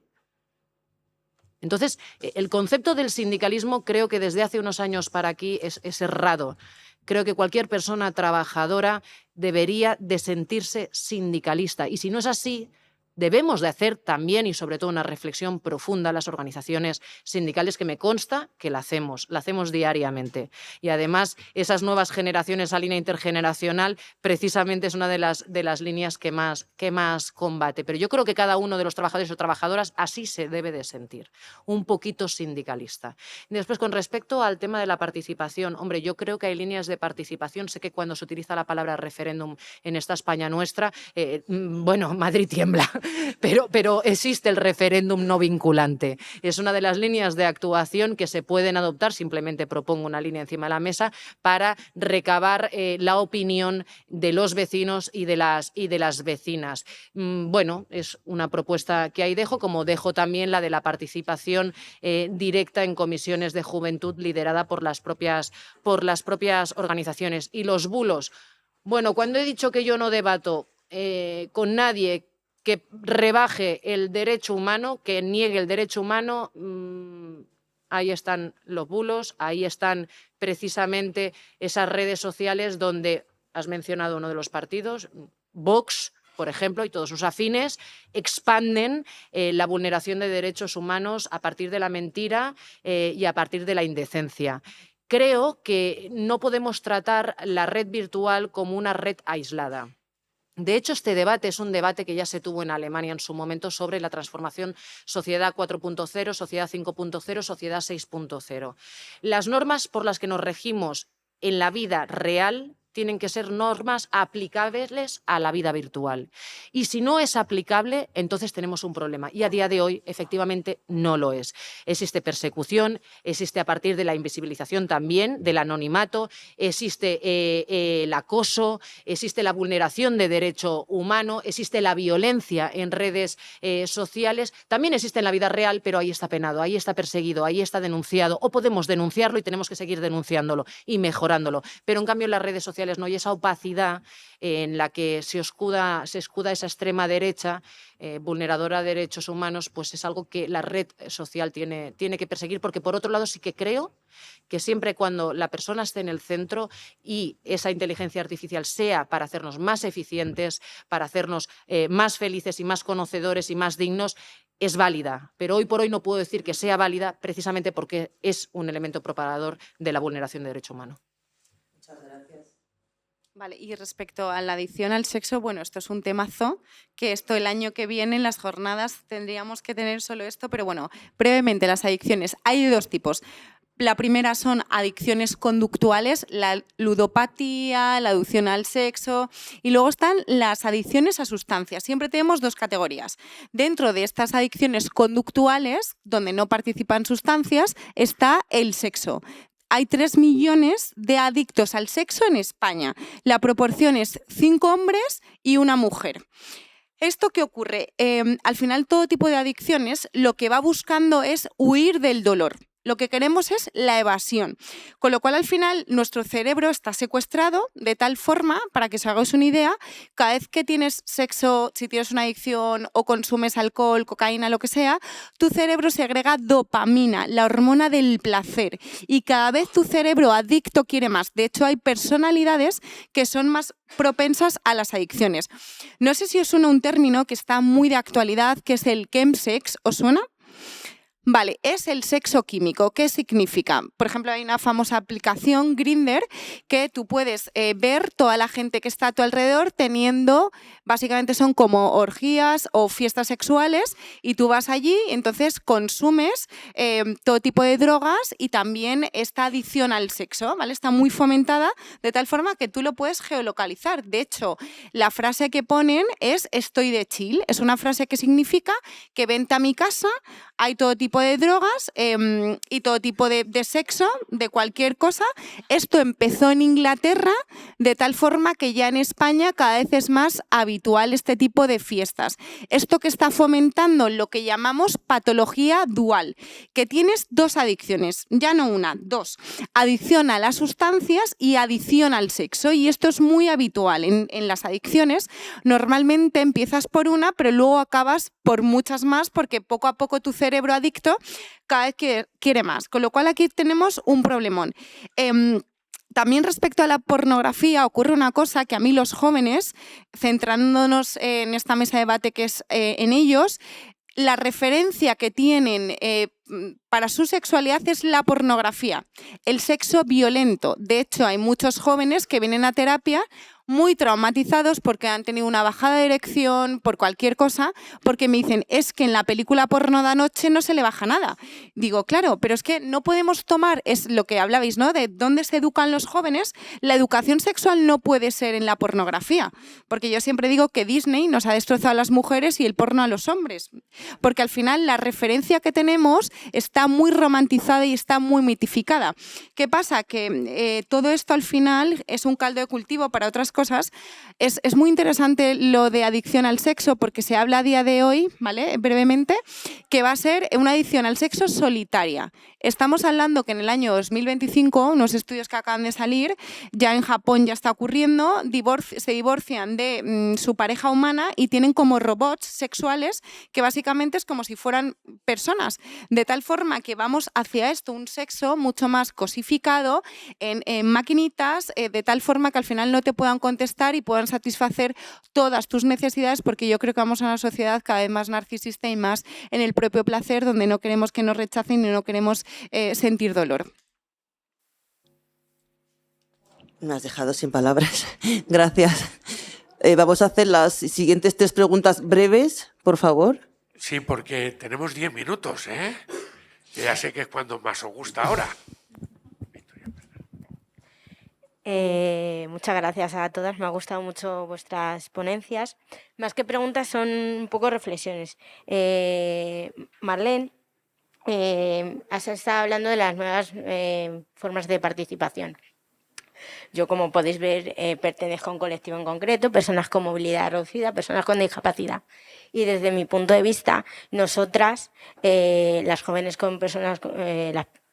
Entonces, el concepto del sindicalismo creo que desde hace unos años para aquí es errado. Creo que cualquier persona trabajadora debería de sentirse sindicalista. Y si no es así, debemos de hacer también y sobre todo una reflexión profunda las organizaciones sindicales, que me consta que la hacemos diariamente. Y además esas nuevas generaciones, esa línea intergeneracional, precisamente es una de las líneas que más combate. Pero yo creo que cada uno de los trabajadores o trabajadoras así se debe de sentir, un poquito sindicalista. Y después, con respecto al tema de la participación, hombre, yo creo que hay líneas de participación. Sé que cuando se utiliza la palabra referéndum en esta España nuestra, bueno, Madrid tiembla. Pero existe el referéndum no vinculante. Es una de las líneas de actuación que se pueden adoptar. Simplemente propongo una línea encima de la mesa para recabar la opinión de los vecinos y de las vecinas. Bueno, es una propuesta que ahí dejo, como dejo también la de la participación directa en comisiones de juventud liderada por las propias organizaciones. Y los bulos. Bueno, cuando he dicho que yo no debato con nadie que rebaje el derecho humano, que niegue el derecho humano, ahí están los bulos, ahí están precisamente esas redes sociales donde has mencionado uno de los partidos, Vox, por ejemplo, y todos sus afines, expanden la vulneración de derechos humanos a partir de la mentira y a partir de la indecencia. Creo que no podemos tratar la red virtual como una red aislada. De hecho, este debate es un debate que ya se tuvo en Alemania en su momento sobre la transformación sociedad 4.0, sociedad 5.0, sociedad 6.0. Las normas por las que nos regimos en la vida real tienen que ser normas aplicables a la vida virtual. Y si no es aplicable, entonces tenemos un problema. Y a día de hoy, efectivamente, no lo es. Existe persecución, existe a partir de la invisibilización también, del anonimato, existe el acoso, existe la vulneración de derecho humano, existe la violencia en redes sociales, también existe en la vida real, pero ahí está penado, ahí está perseguido, ahí está denunciado, o podemos denunciarlo y tenemos que seguir denunciándolo y mejorándolo. Pero en cambio en las redes sociales no, y esa opacidad en la que se escuda esa extrema derecha vulneradora de derechos humanos, pues es algo que la red social tiene que perseguir, porque por otro lado sí que creo que siempre cuando la persona esté en el centro y esa inteligencia artificial sea para hacernos más eficientes, para hacernos más felices y más conocedores y más dignos, es válida. Pero hoy por hoy no puedo decir que sea válida precisamente porque es un elemento propagador de la vulneración de derecho humano. Muchas gracias. Vale, y respecto a la adicción al sexo, bueno, esto es un temazo, que esto el año que viene en las jornadas tendríamos que tener solo esto, pero bueno, brevemente las adicciones. Hay de dos tipos. La primera son adicciones conductuales, la ludopatía, la adicción al sexo, y luego están las adicciones a sustancias. Siempre tenemos dos categorías. Dentro de estas adicciones conductuales, donde no participan sustancias, está el sexo. Hay 3 millones de adictos al sexo en España. La proporción es 5 hombres y 1 mujer. ¿Esto qué ocurre? Al final, todo tipo de adicciones lo que va buscando es huir del dolor. Lo que queremos es la evasión. Con lo cual, al final, nuestro cerebro está secuestrado de tal forma, para que os hagáis una idea, cada vez que tienes sexo, si tienes una adicción o consumes alcohol, cocaína, lo que sea, tu cerebro segrega dopamina, la hormona del placer. Y cada vez tu cerebro adicto quiere más. De hecho, hay personalidades que son más propensas a las adicciones. No sé si os suena un término que está muy de actualidad, que es el chemsex. ¿Os suena? Vale, es el sexo químico. ¿Qué significa? Por ejemplo, hay una famosa aplicación, Grindr, que tú puedes ver toda la gente que está a tu alrededor teniendo, básicamente son como orgías o fiestas sexuales, y tú vas allí, entonces consumes todo tipo de drogas y también esta adicción al sexo, ¿vale? Está muy fomentada de tal forma que tú lo puedes geolocalizar. De hecho, la frase que ponen es "estoy de chill". Es una frase que significa que vente a mi casa, hay todo tipo de drogas y todo tipo de sexo, de cualquier cosa. Esto empezó en Inglaterra de tal forma que ya en España cada vez es más habitual este tipo de fiestas. Esto que está fomentando lo que llamamos patología dual, que tienes dos adicciones, ya no una, dos. Adicción a las sustancias y adicción al sexo, y esto es muy habitual en las adicciones. Normalmente empiezas por una, pero luego acabas por muchas más, porque poco a poco tu cerebro adicto esto, cada vez quiere más. Con lo cual aquí tenemos un problemón. También respecto a la pornografía ocurre una cosa que a mí los jóvenes, centrándonos en esta mesa de debate que es en ellos, la referencia que tienen para su sexualidad es la pornografía, el sexo violento. De hecho, hay muchos jóvenes que vienen a terapia muy traumatizados porque han tenido una bajada de erección, por cualquier cosa, porque me dicen, es que en la película porno de anoche no se le baja nada. Digo, claro, pero es que no podemos tomar, es lo que hablabais, ¿no?, de dónde se educan los jóvenes. La educación sexual no puede ser en la pornografía, porque yo siempre digo que Disney nos ha destrozado a las mujeres y el porno a los hombres, porque al final la referencia que tenemos está muy romantizada y está muy mitificada. ¿Qué pasa? Que todo esto al final es un caldo de cultivo para otras cosas. Es muy interesante lo de adicción al sexo, porque se habla a día de hoy, ¿vale?, brevemente, que va a ser una adicción al sexo solitaria. Estamos hablando que en el año 2025, unos estudios que acaban de salir, ya en Japón ya está ocurriendo, se divorcian de su pareja humana y tienen como robots sexuales que básicamente es como si fueran personas, de tal forma que vamos hacia esto, un sexo mucho más cosificado en maquinitas, de tal forma que al final no te puedan contestar y puedan satisfacer todas tus necesidades, porque yo creo que vamos a una sociedad cada vez más narcisista y más en el propio placer, donde no queremos que nos rechacen y no queremos sentir dolor. Me has dejado sin palabras. Gracias. Vamos a hacer las siguientes 3 preguntas breves, por favor. Sí, porque tenemos 10 minutos, ¿eh? Ya sé que es cuando más os gusta ahora. Muchas gracias a todas, me ha gustado mucho vuestras ponencias. Más que preguntas son un poco reflexiones. Marlene, has estado hablando de las nuevas formas de participación. Yo, como podéis ver, pertenezco a un colectivo en concreto, personas con movilidad reducida, personas con discapacidad. Y desde mi punto de vista, nosotras, las jóvenes con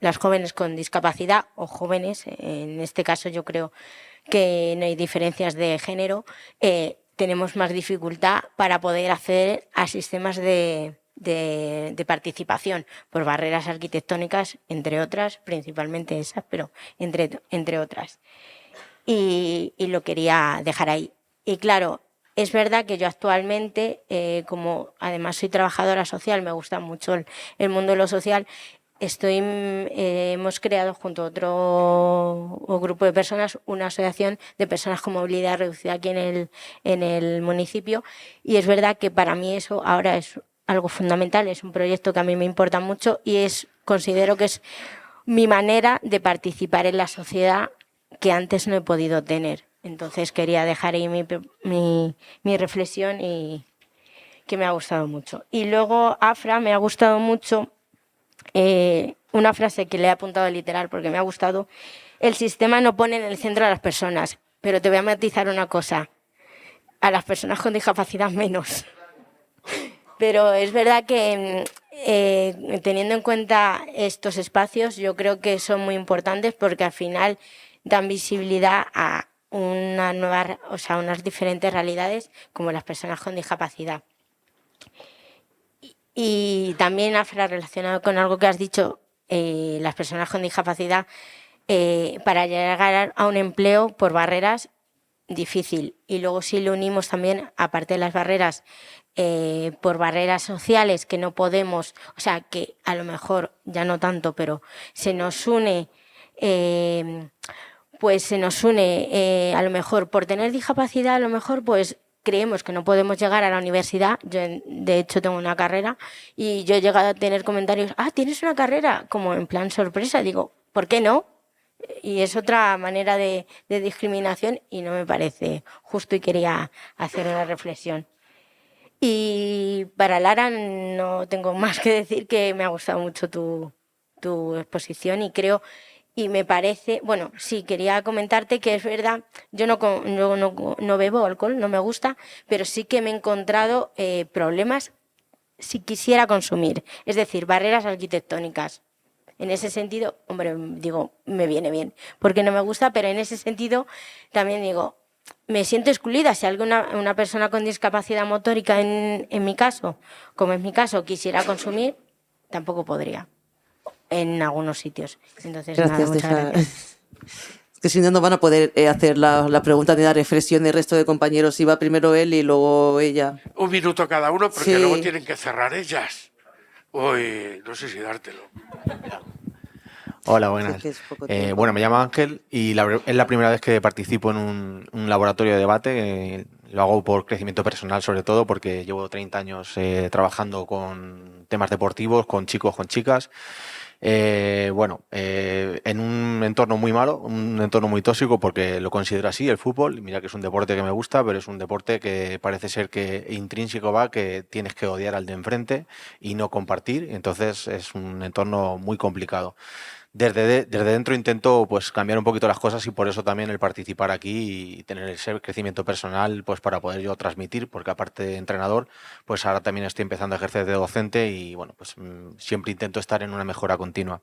las jóvenes con discapacidad o jóvenes, en este caso yo creo que no hay diferencias de género, tenemos más dificultad para poder acceder a sistemas de participación por barreras arquitectónicas, entre otras, principalmente esas, pero entre otras. Y lo quería dejar ahí. Y claro, es verdad que yo actualmente, como además soy trabajadora social, me gusta mucho el mundo de lo social, hemos creado junto a otro grupo de personas una asociación de personas con movilidad reducida aquí en el municipio, y es verdad que para mí eso ahora es algo fundamental, es un proyecto que a mí me importa mucho y considero que es mi manera de participar en la sociedad que antes no he podido tener. Entonces quería dejar ahí mi reflexión, y que me ha gustado mucho. Y luego, Afra, me ha gustado mucho una frase que le he apuntado literal porque me ha gustado: el sistema no pone en el centro a las personas, pero te voy a matizar una cosa: a las personas con discapacidad menos. Pero es verdad que teniendo en cuenta estos espacios, yo creo que son muy importantes porque al final dan visibilidad a unas diferentes realidades como las personas con discapacidad. Y también, Afra, relacionado con algo que has dicho, las personas con discapacidad, para llegar a un empleo por barreras, difícil. Y luego si lo unimos también, aparte de las barreras, por barreras sociales que no podemos, o sea, que a lo mejor ya no tanto, pero se nos une, a lo mejor por tener discapacidad, a lo mejor pues creemos que no podemos llegar a la universidad. Yo, de hecho, tengo una carrera y yo he llegado a tener comentarios: ¿tienes una carrera? Como en plan sorpresa. Digo, ¿por qué no? Y es otra manera de discriminación y no me parece justo, y quería hacer una reflexión. Y para Lara no tengo más que decir, que me ha gustado mucho tu exposición y me parece, bueno, sí, quería comentarte que es verdad, yo no bebo alcohol, no me gusta, pero sí que me he encontrado problemas si quisiera consumir, es decir, barreras arquitectónicas. En ese sentido, hombre, digo, me viene bien, porque no me gusta, pero en ese sentido también digo, me siento excluida. Si una persona con discapacidad motórica, en mi caso, como es mi caso, quisiera consumir, tampoco podría en algunos sitios. Entonces, Gracias, nada, muchas Deja. gracias. Es que si no, no van a poder hacer la pregunta ni la reflexión del resto de compañeros. Iba primero él y luego ella. Un minuto cada uno, porque Sí. luego tienen que cerrar ellas. Uy, no sé si dártelo. Hola, Sé buenas. que es poco tiempo. Bueno, me llamo Ángel y es la primera vez que participo en un laboratorio de debate. Lo hago por crecimiento personal, sobre todo, porque llevo 30 años trabajando con temas deportivos, con chicos, con chicas. En un entorno muy malo, un entorno muy tóxico, porque lo considero así, el fútbol. Mira que es un deporte que me gusta, pero es un deporte que parece ser que intrínseco va, que tienes que odiar al de enfrente y no compartir. Entonces es un entorno muy complicado. Desde dentro intento pues cambiar un poquito las cosas y por eso también el participar aquí y tener ese crecimiento personal pues para poder yo transmitir, porque aparte de entrenador, pues ahora también estoy empezando a ejercer de docente y bueno, pues siempre intento estar en una mejora continua.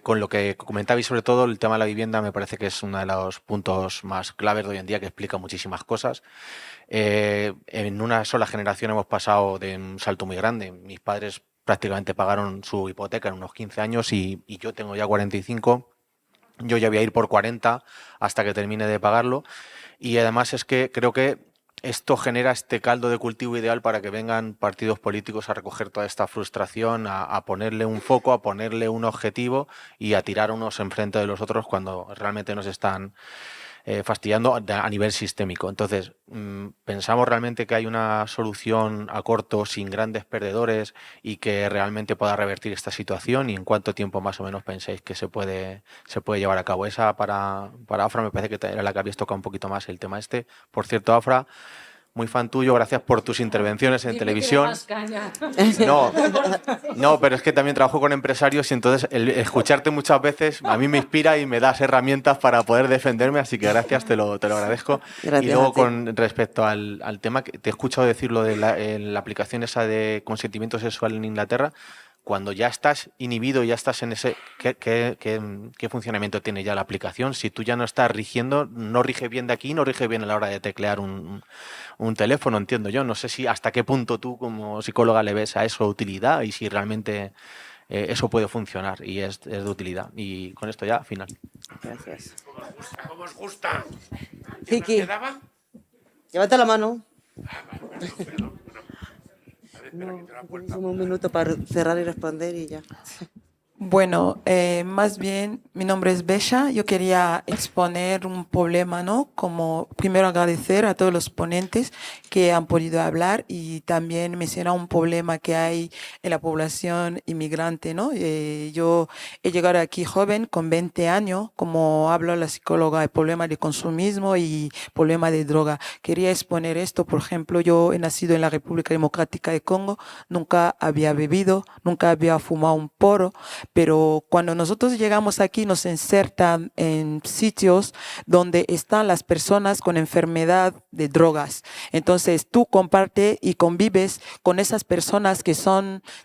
Con lo que comentabais sobre todo, el tema de la vivienda me parece que es uno de los puntos más claves de hoy en día, que explica muchísimas cosas. En una sola generación hemos pasado de un salto muy grande. Mis padres prácticamente pagaron su hipoteca en unos 15 años y yo tengo ya 45. Yo ya voy a ir por 40 hasta que termine de pagarlo. Y además es que creo que esto genera este caldo de cultivo ideal para que vengan partidos políticos a recoger toda esta frustración, a ponerle un foco, a ponerle un objetivo y a tirar unos enfrente de los otros cuando realmente nos están fastidiando a nivel sistémico. Entonces, ¿pensamos realmente que hay una solución a corto, sin grandes perdedores y que realmente pueda revertir esta situación? ¿Y en cuánto tiempo más o menos pensáis que se puede llevar a cabo? Esa para Afra me parece que era la que habéis tocado un poquito más el tema este. Por cierto, Afra, muy fan tuyo, gracias por tus intervenciones en televisión. No, pero es que también trabajo con empresarios y entonces el escucharte muchas veces a mí me inspira y me das herramientas para poder defenderme, así que gracias, te lo agradezco. Gracias Y luego a ti. con respecto al tema, que te he escuchado decirlo de la aplicación esa de consentimiento sexual en Inglaterra, cuando ya estás inhibido, ya estás en ese... ¿Qué funcionamiento tiene ya la aplicación? Si tú ya no estás rigiendo, no rige bien de aquí, no rige bien a la hora de teclear un teléfono, entiendo yo. No sé si hasta qué punto tú como psicóloga le ves a eso utilidad y si realmente eso puede funcionar y es de utilidad. Y con esto ya, final. Gracias. ¿Cómo os gusta? Kiki, ¿Quedaba? levanta la mano. No, Tienes un minuto para cerrar y responder y ya. Bueno, más bien, mi nombre es Besha. Yo quería exponer un problema, ¿no? Como primero agradecer a todos los ponentes que han podido hablar y también mencionar un problema que hay en la población inmigrante, ¿no? Yo he llegado aquí joven, con 20 años, como habla la psicóloga, el problema de consumismo y problema de droga. Quería exponer esto, por ejemplo, yo he nacido en la República Democrática de Congo, nunca había bebido, nunca había fumado un porro, pero cuando nosotros llegamos aquí nos insertan en sitios donde están las personas con enfermedad de drogas. Entonces tú compartes y convives con esas personas que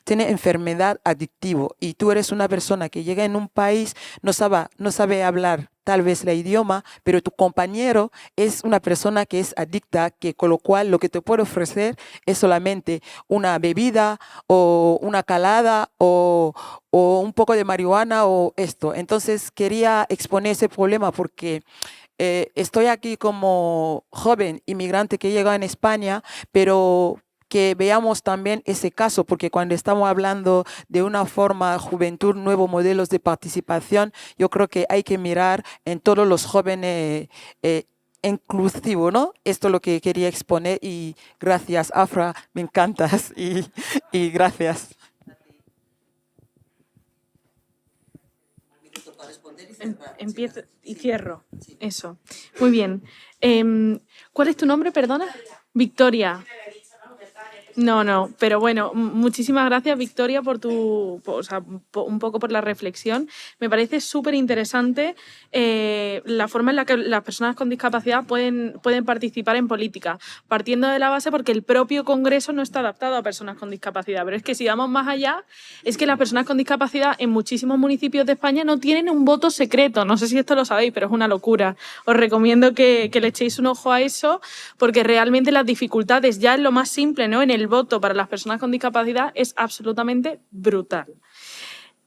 tienen enfermedad adictiva y tú eres una persona que llega en un país, no sabe hablar tal vez el idioma, pero tu compañero es una persona que es adicta, que con lo cual lo que te puede ofrecer es solamente una bebida o una calada o un poco de marihuana o esto. Entonces quería exponer ese problema porque estoy aquí como joven inmigrante que llega en España, pero que veamos también ese caso, porque cuando estamos hablando de una forma juventud, nuevos modelos de participación, yo creo que hay que mirar en todos los jóvenes inclusivo, ¿no? Esto es lo que quería exponer y gracias, Afra, me encantas y gracias. Empiezo y cierro. Eso. Muy bien. ¿Cuál es tu nombre, perdona? Victoria. No, pero bueno, muchísimas gracias, Victoria, un poco por la reflexión. Me parece súper interesante la forma en la que las personas con discapacidad pueden participar en política, partiendo de la base porque el propio Congreso no está adaptado a personas con discapacidad. Pero es que si vamos más allá, es que las personas con discapacidad en muchísimos municipios de España no tienen un voto secreto. No sé si esto lo sabéis, pero es una locura. Os recomiendo que le echéis un ojo a eso porque realmente las dificultades ya en lo más simple, ¿no? En el el voto para las personas con discapacidad es absolutamente brutal.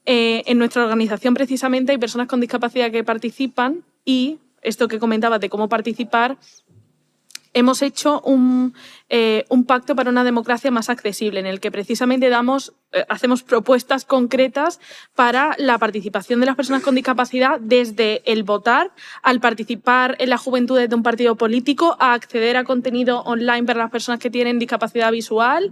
En nuestra organización precisamente hay personas con discapacidad que participan y esto que comentabas de cómo participar, hemos hecho un pacto para una democracia más accesible en el que precisamente hacemos propuestas concretas para la participación de las personas con discapacidad desde el votar, al participar en la juventud de un partido político, a acceder a contenido online para las personas que tienen discapacidad visual,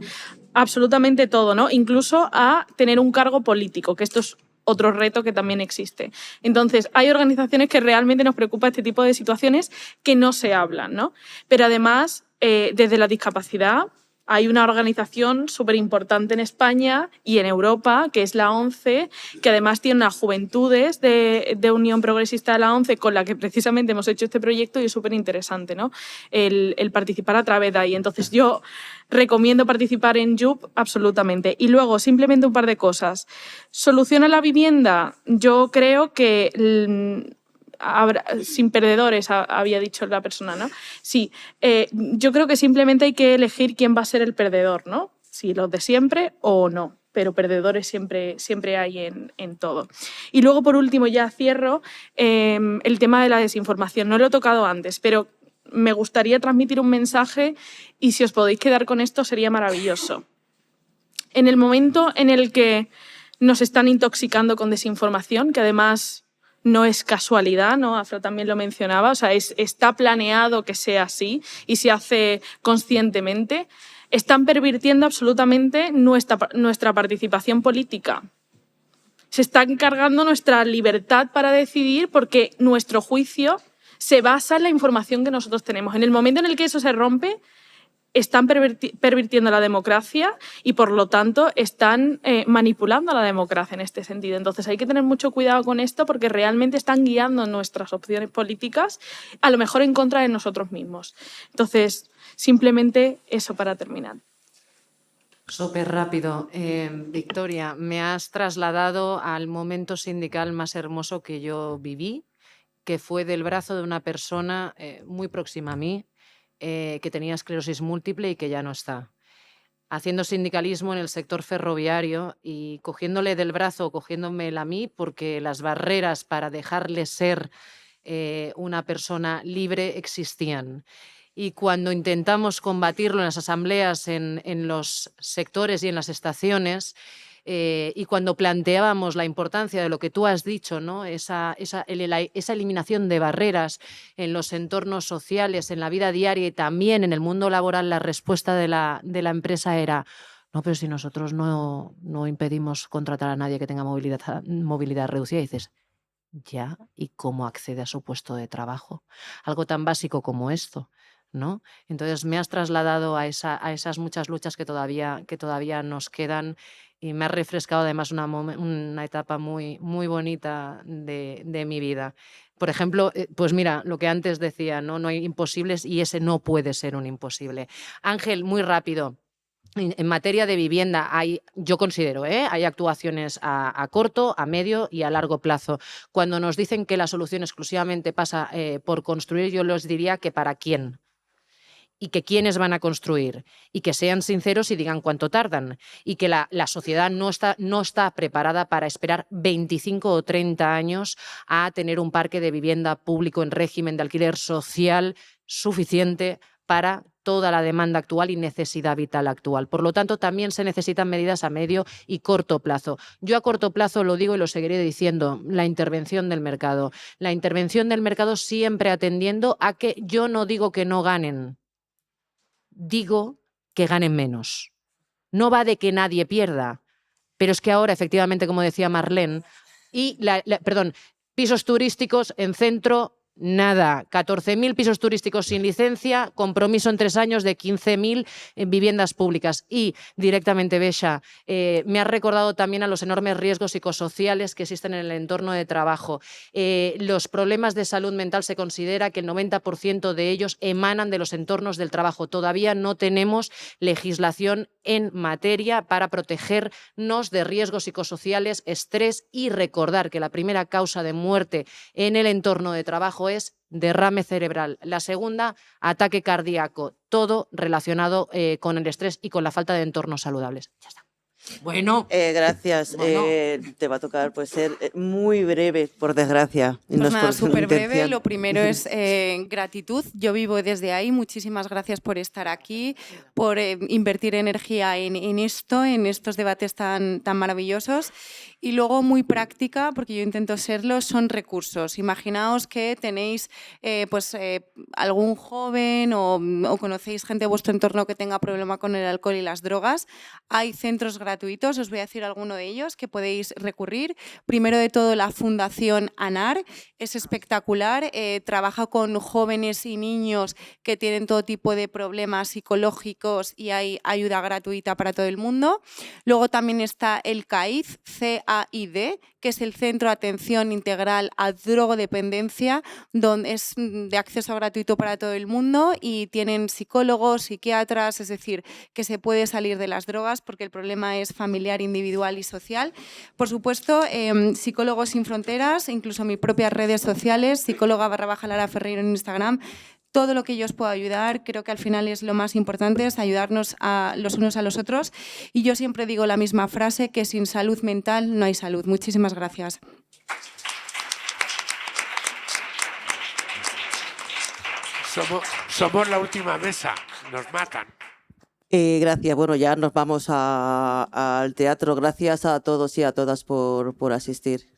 absolutamente todo, ¿no? Incluso a tener un cargo político, que esto es otro reto que también existe. Entonces, hay organizaciones que realmente nos preocupa este tipo de situaciones que no se hablan, ¿no? Pero además, desde la discapacidad, hay una organización súper importante en España y en Europa, que es la ONCE, que además tiene unas juventudes de Unión Progresista de la ONCE con la que precisamente hemos hecho este proyecto y es súper interesante, ¿no? El participar a través de ahí. Entonces yo recomiendo participar en JUP absolutamente. Y luego, simplemente un par de cosas. ¿Solución a la vivienda? Yo creo que sin perdedores, había dicho la persona, ¿no? Sí, yo creo que simplemente hay que elegir quién va a ser el perdedor, ¿no? Si los de siempre o no, pero perdedores siempre hay en todo. Y luego, por último, ya cierro, el tema de la desinformación. No lo he tocado antes, pero me gustaría transmitir un mensaje y si os podéis quedar con esto sería maravilloso. En el momento en el que nos están intoxicando con desinformación, que además no es casualidad, ¿no? Afra también lo mencionaba, o sea, está planeado que sea así y se hace conscientemente, están pervirtiendo absolutamente nuestra participación política. Se están cargando nuestra libertad para decidir porque nuestro juicio se basa en la información que nosotros tenemos. En el momento en el que eso se rompe, están pervirtiendo la democracia y, por lo tanto, están manipulando a la democracia en este sentido. Entonces, hay que tener mucho cuidado con esto porque realmente están guiando nuestras opciones políticas, a lo mejor en contra de nosotros mismos. Entonces, simplemente eso para terminar. Súper rápido. Victoria, me has trasladado al momento sindical más hermoso que yo viví, que fue del brazo de una persona muy próxima a mí, que tenía esclerosis múltiple y que ya no está. Haciendo sindicalismo en el sector ferroviario y cogiéndole del brazo, cogiéndomela a mí, porque las barreras para dejarle ser una persona libre existían. Y cuando intentamos combatirlo en las asambleas, en los sectores y en las estaciones, y cuando planteábamos la importancia de lo que tú has dicho, ¿no? esa eliminación de barreras en los entornos sociales, en la vida diaria y también en el mundo laboral, la respuesta de la empresa era: no, pero si nosotros no impedimos contratar a nadie que tenga movilidad reducida. Y dices, ya, ¿y cómo accede a su puesto de trabajo? Algo tan básico como esto, ¿no? Entonces me has trasladado a esas muchas luchas que todavía nos quedan y me ha refrescado además una etapa muy, muy bonita de mi vida. Por ejemplo, pues mira, lo que antes decía, no hay imposibles y ese no puede ser un imposible. Ángel, muy rápido. En materia de vivienda, yo considero, hay actuaciones a corto, a medio y a largo plazo. Cuando nos dicen que la solución exclusivamente pasa por construir, yo les diría que ¿para quién? Y que quiénes van a construir, y que sean sinceros y digan cuánto tardan, y que la sociedad no está preparada para esperar 25 o 30 años a tener un parque de vivienda público en régimen de alquiler social suficiente para toda la demanda actual y necesidad vital actual. Por lo tanto, también se necesitan medidas a medio y corto plazo. Yo a corto plazo lo digo y lo seguiré diciendo, la intervención del mercado. La intervención del mercado siempre atendiendo a que yo no digo que no ganen, digo que ganen menos. No va de que nadie pierda, pero es que ahora, efectivamente, como decía Marlene, pisos turísticos en centro, nada. 14.000 pisos turísticos sin licencia, compromiso en 3 años de 15.000 viviendas públicas. Y directamente, Besha, me ha recordado también a los enormes riesgos psicosociales que existen en el entorno de trabajo. Los problemas de salud mental se considera que el 90% de ellos emanan de los entornos del trabajo. Todavía no tenemos legislación en materia para protegernos de riesgos psicosociales, estrés y recordar que la primera causa de muerte en el entorno de trabajo trabajo es derrame cerebral. La segunda, ataque cardíaco. Todo relacionado con el estrés y con la falta de entornos saludables. Ya está. Bueno. Gracias. Bueno. Te va a tocar pues, ser muy breve, por desgracia. Y no Pues es nada, por súper breve. intención. Lo primero es gratitud. Yo vivo desde ahí. Muchísimas gracias por estar aquí, por invertir energía en esto, en estos debates tan maravillosos. Y luego, muy práctica, porque yo intento serlo, son recursos. Imaginaos que tenéis algún joven o conocéis gente de vuestro entorno que tenga problema con el alcohol y las drogas. Hay centros gratuitos, os voy a decir alguno de ellos, que podéis recurrir. Primero de todo, la Fundación ANAR es espectacular. Trabaja con jóvenes y niños que tienen todo tipo de problemas psicológicos y hay ayuda gratuita para todo el mundo. Luego también está el CAID, CAID, que es el Centro de Atención Integral a Drogodependencia, donde es de acceso gratuito para todo el mundo y tienen psicólogos, psiquiatras, es decir, que se puede salir de las drogas porque el problema es familiar, individual y social. Por supuesto, Psicólogos Sin Fronteras, incluso mis propias redes sociales, psicóloga_Lara Ferreiro en Instagram. Todo lo que yo os puedo ayudar, creo que al final es lo más importante, es ayudarnos a los unos a los otros. Y yo siempre digo la misma frase, que sin salud mental no hay salud. Muchísimas gracias. Somos la última mesa, nos matan. Gracias. Bueno, ya nos vamos al teatro. Gracias a todos y a todas por asistir.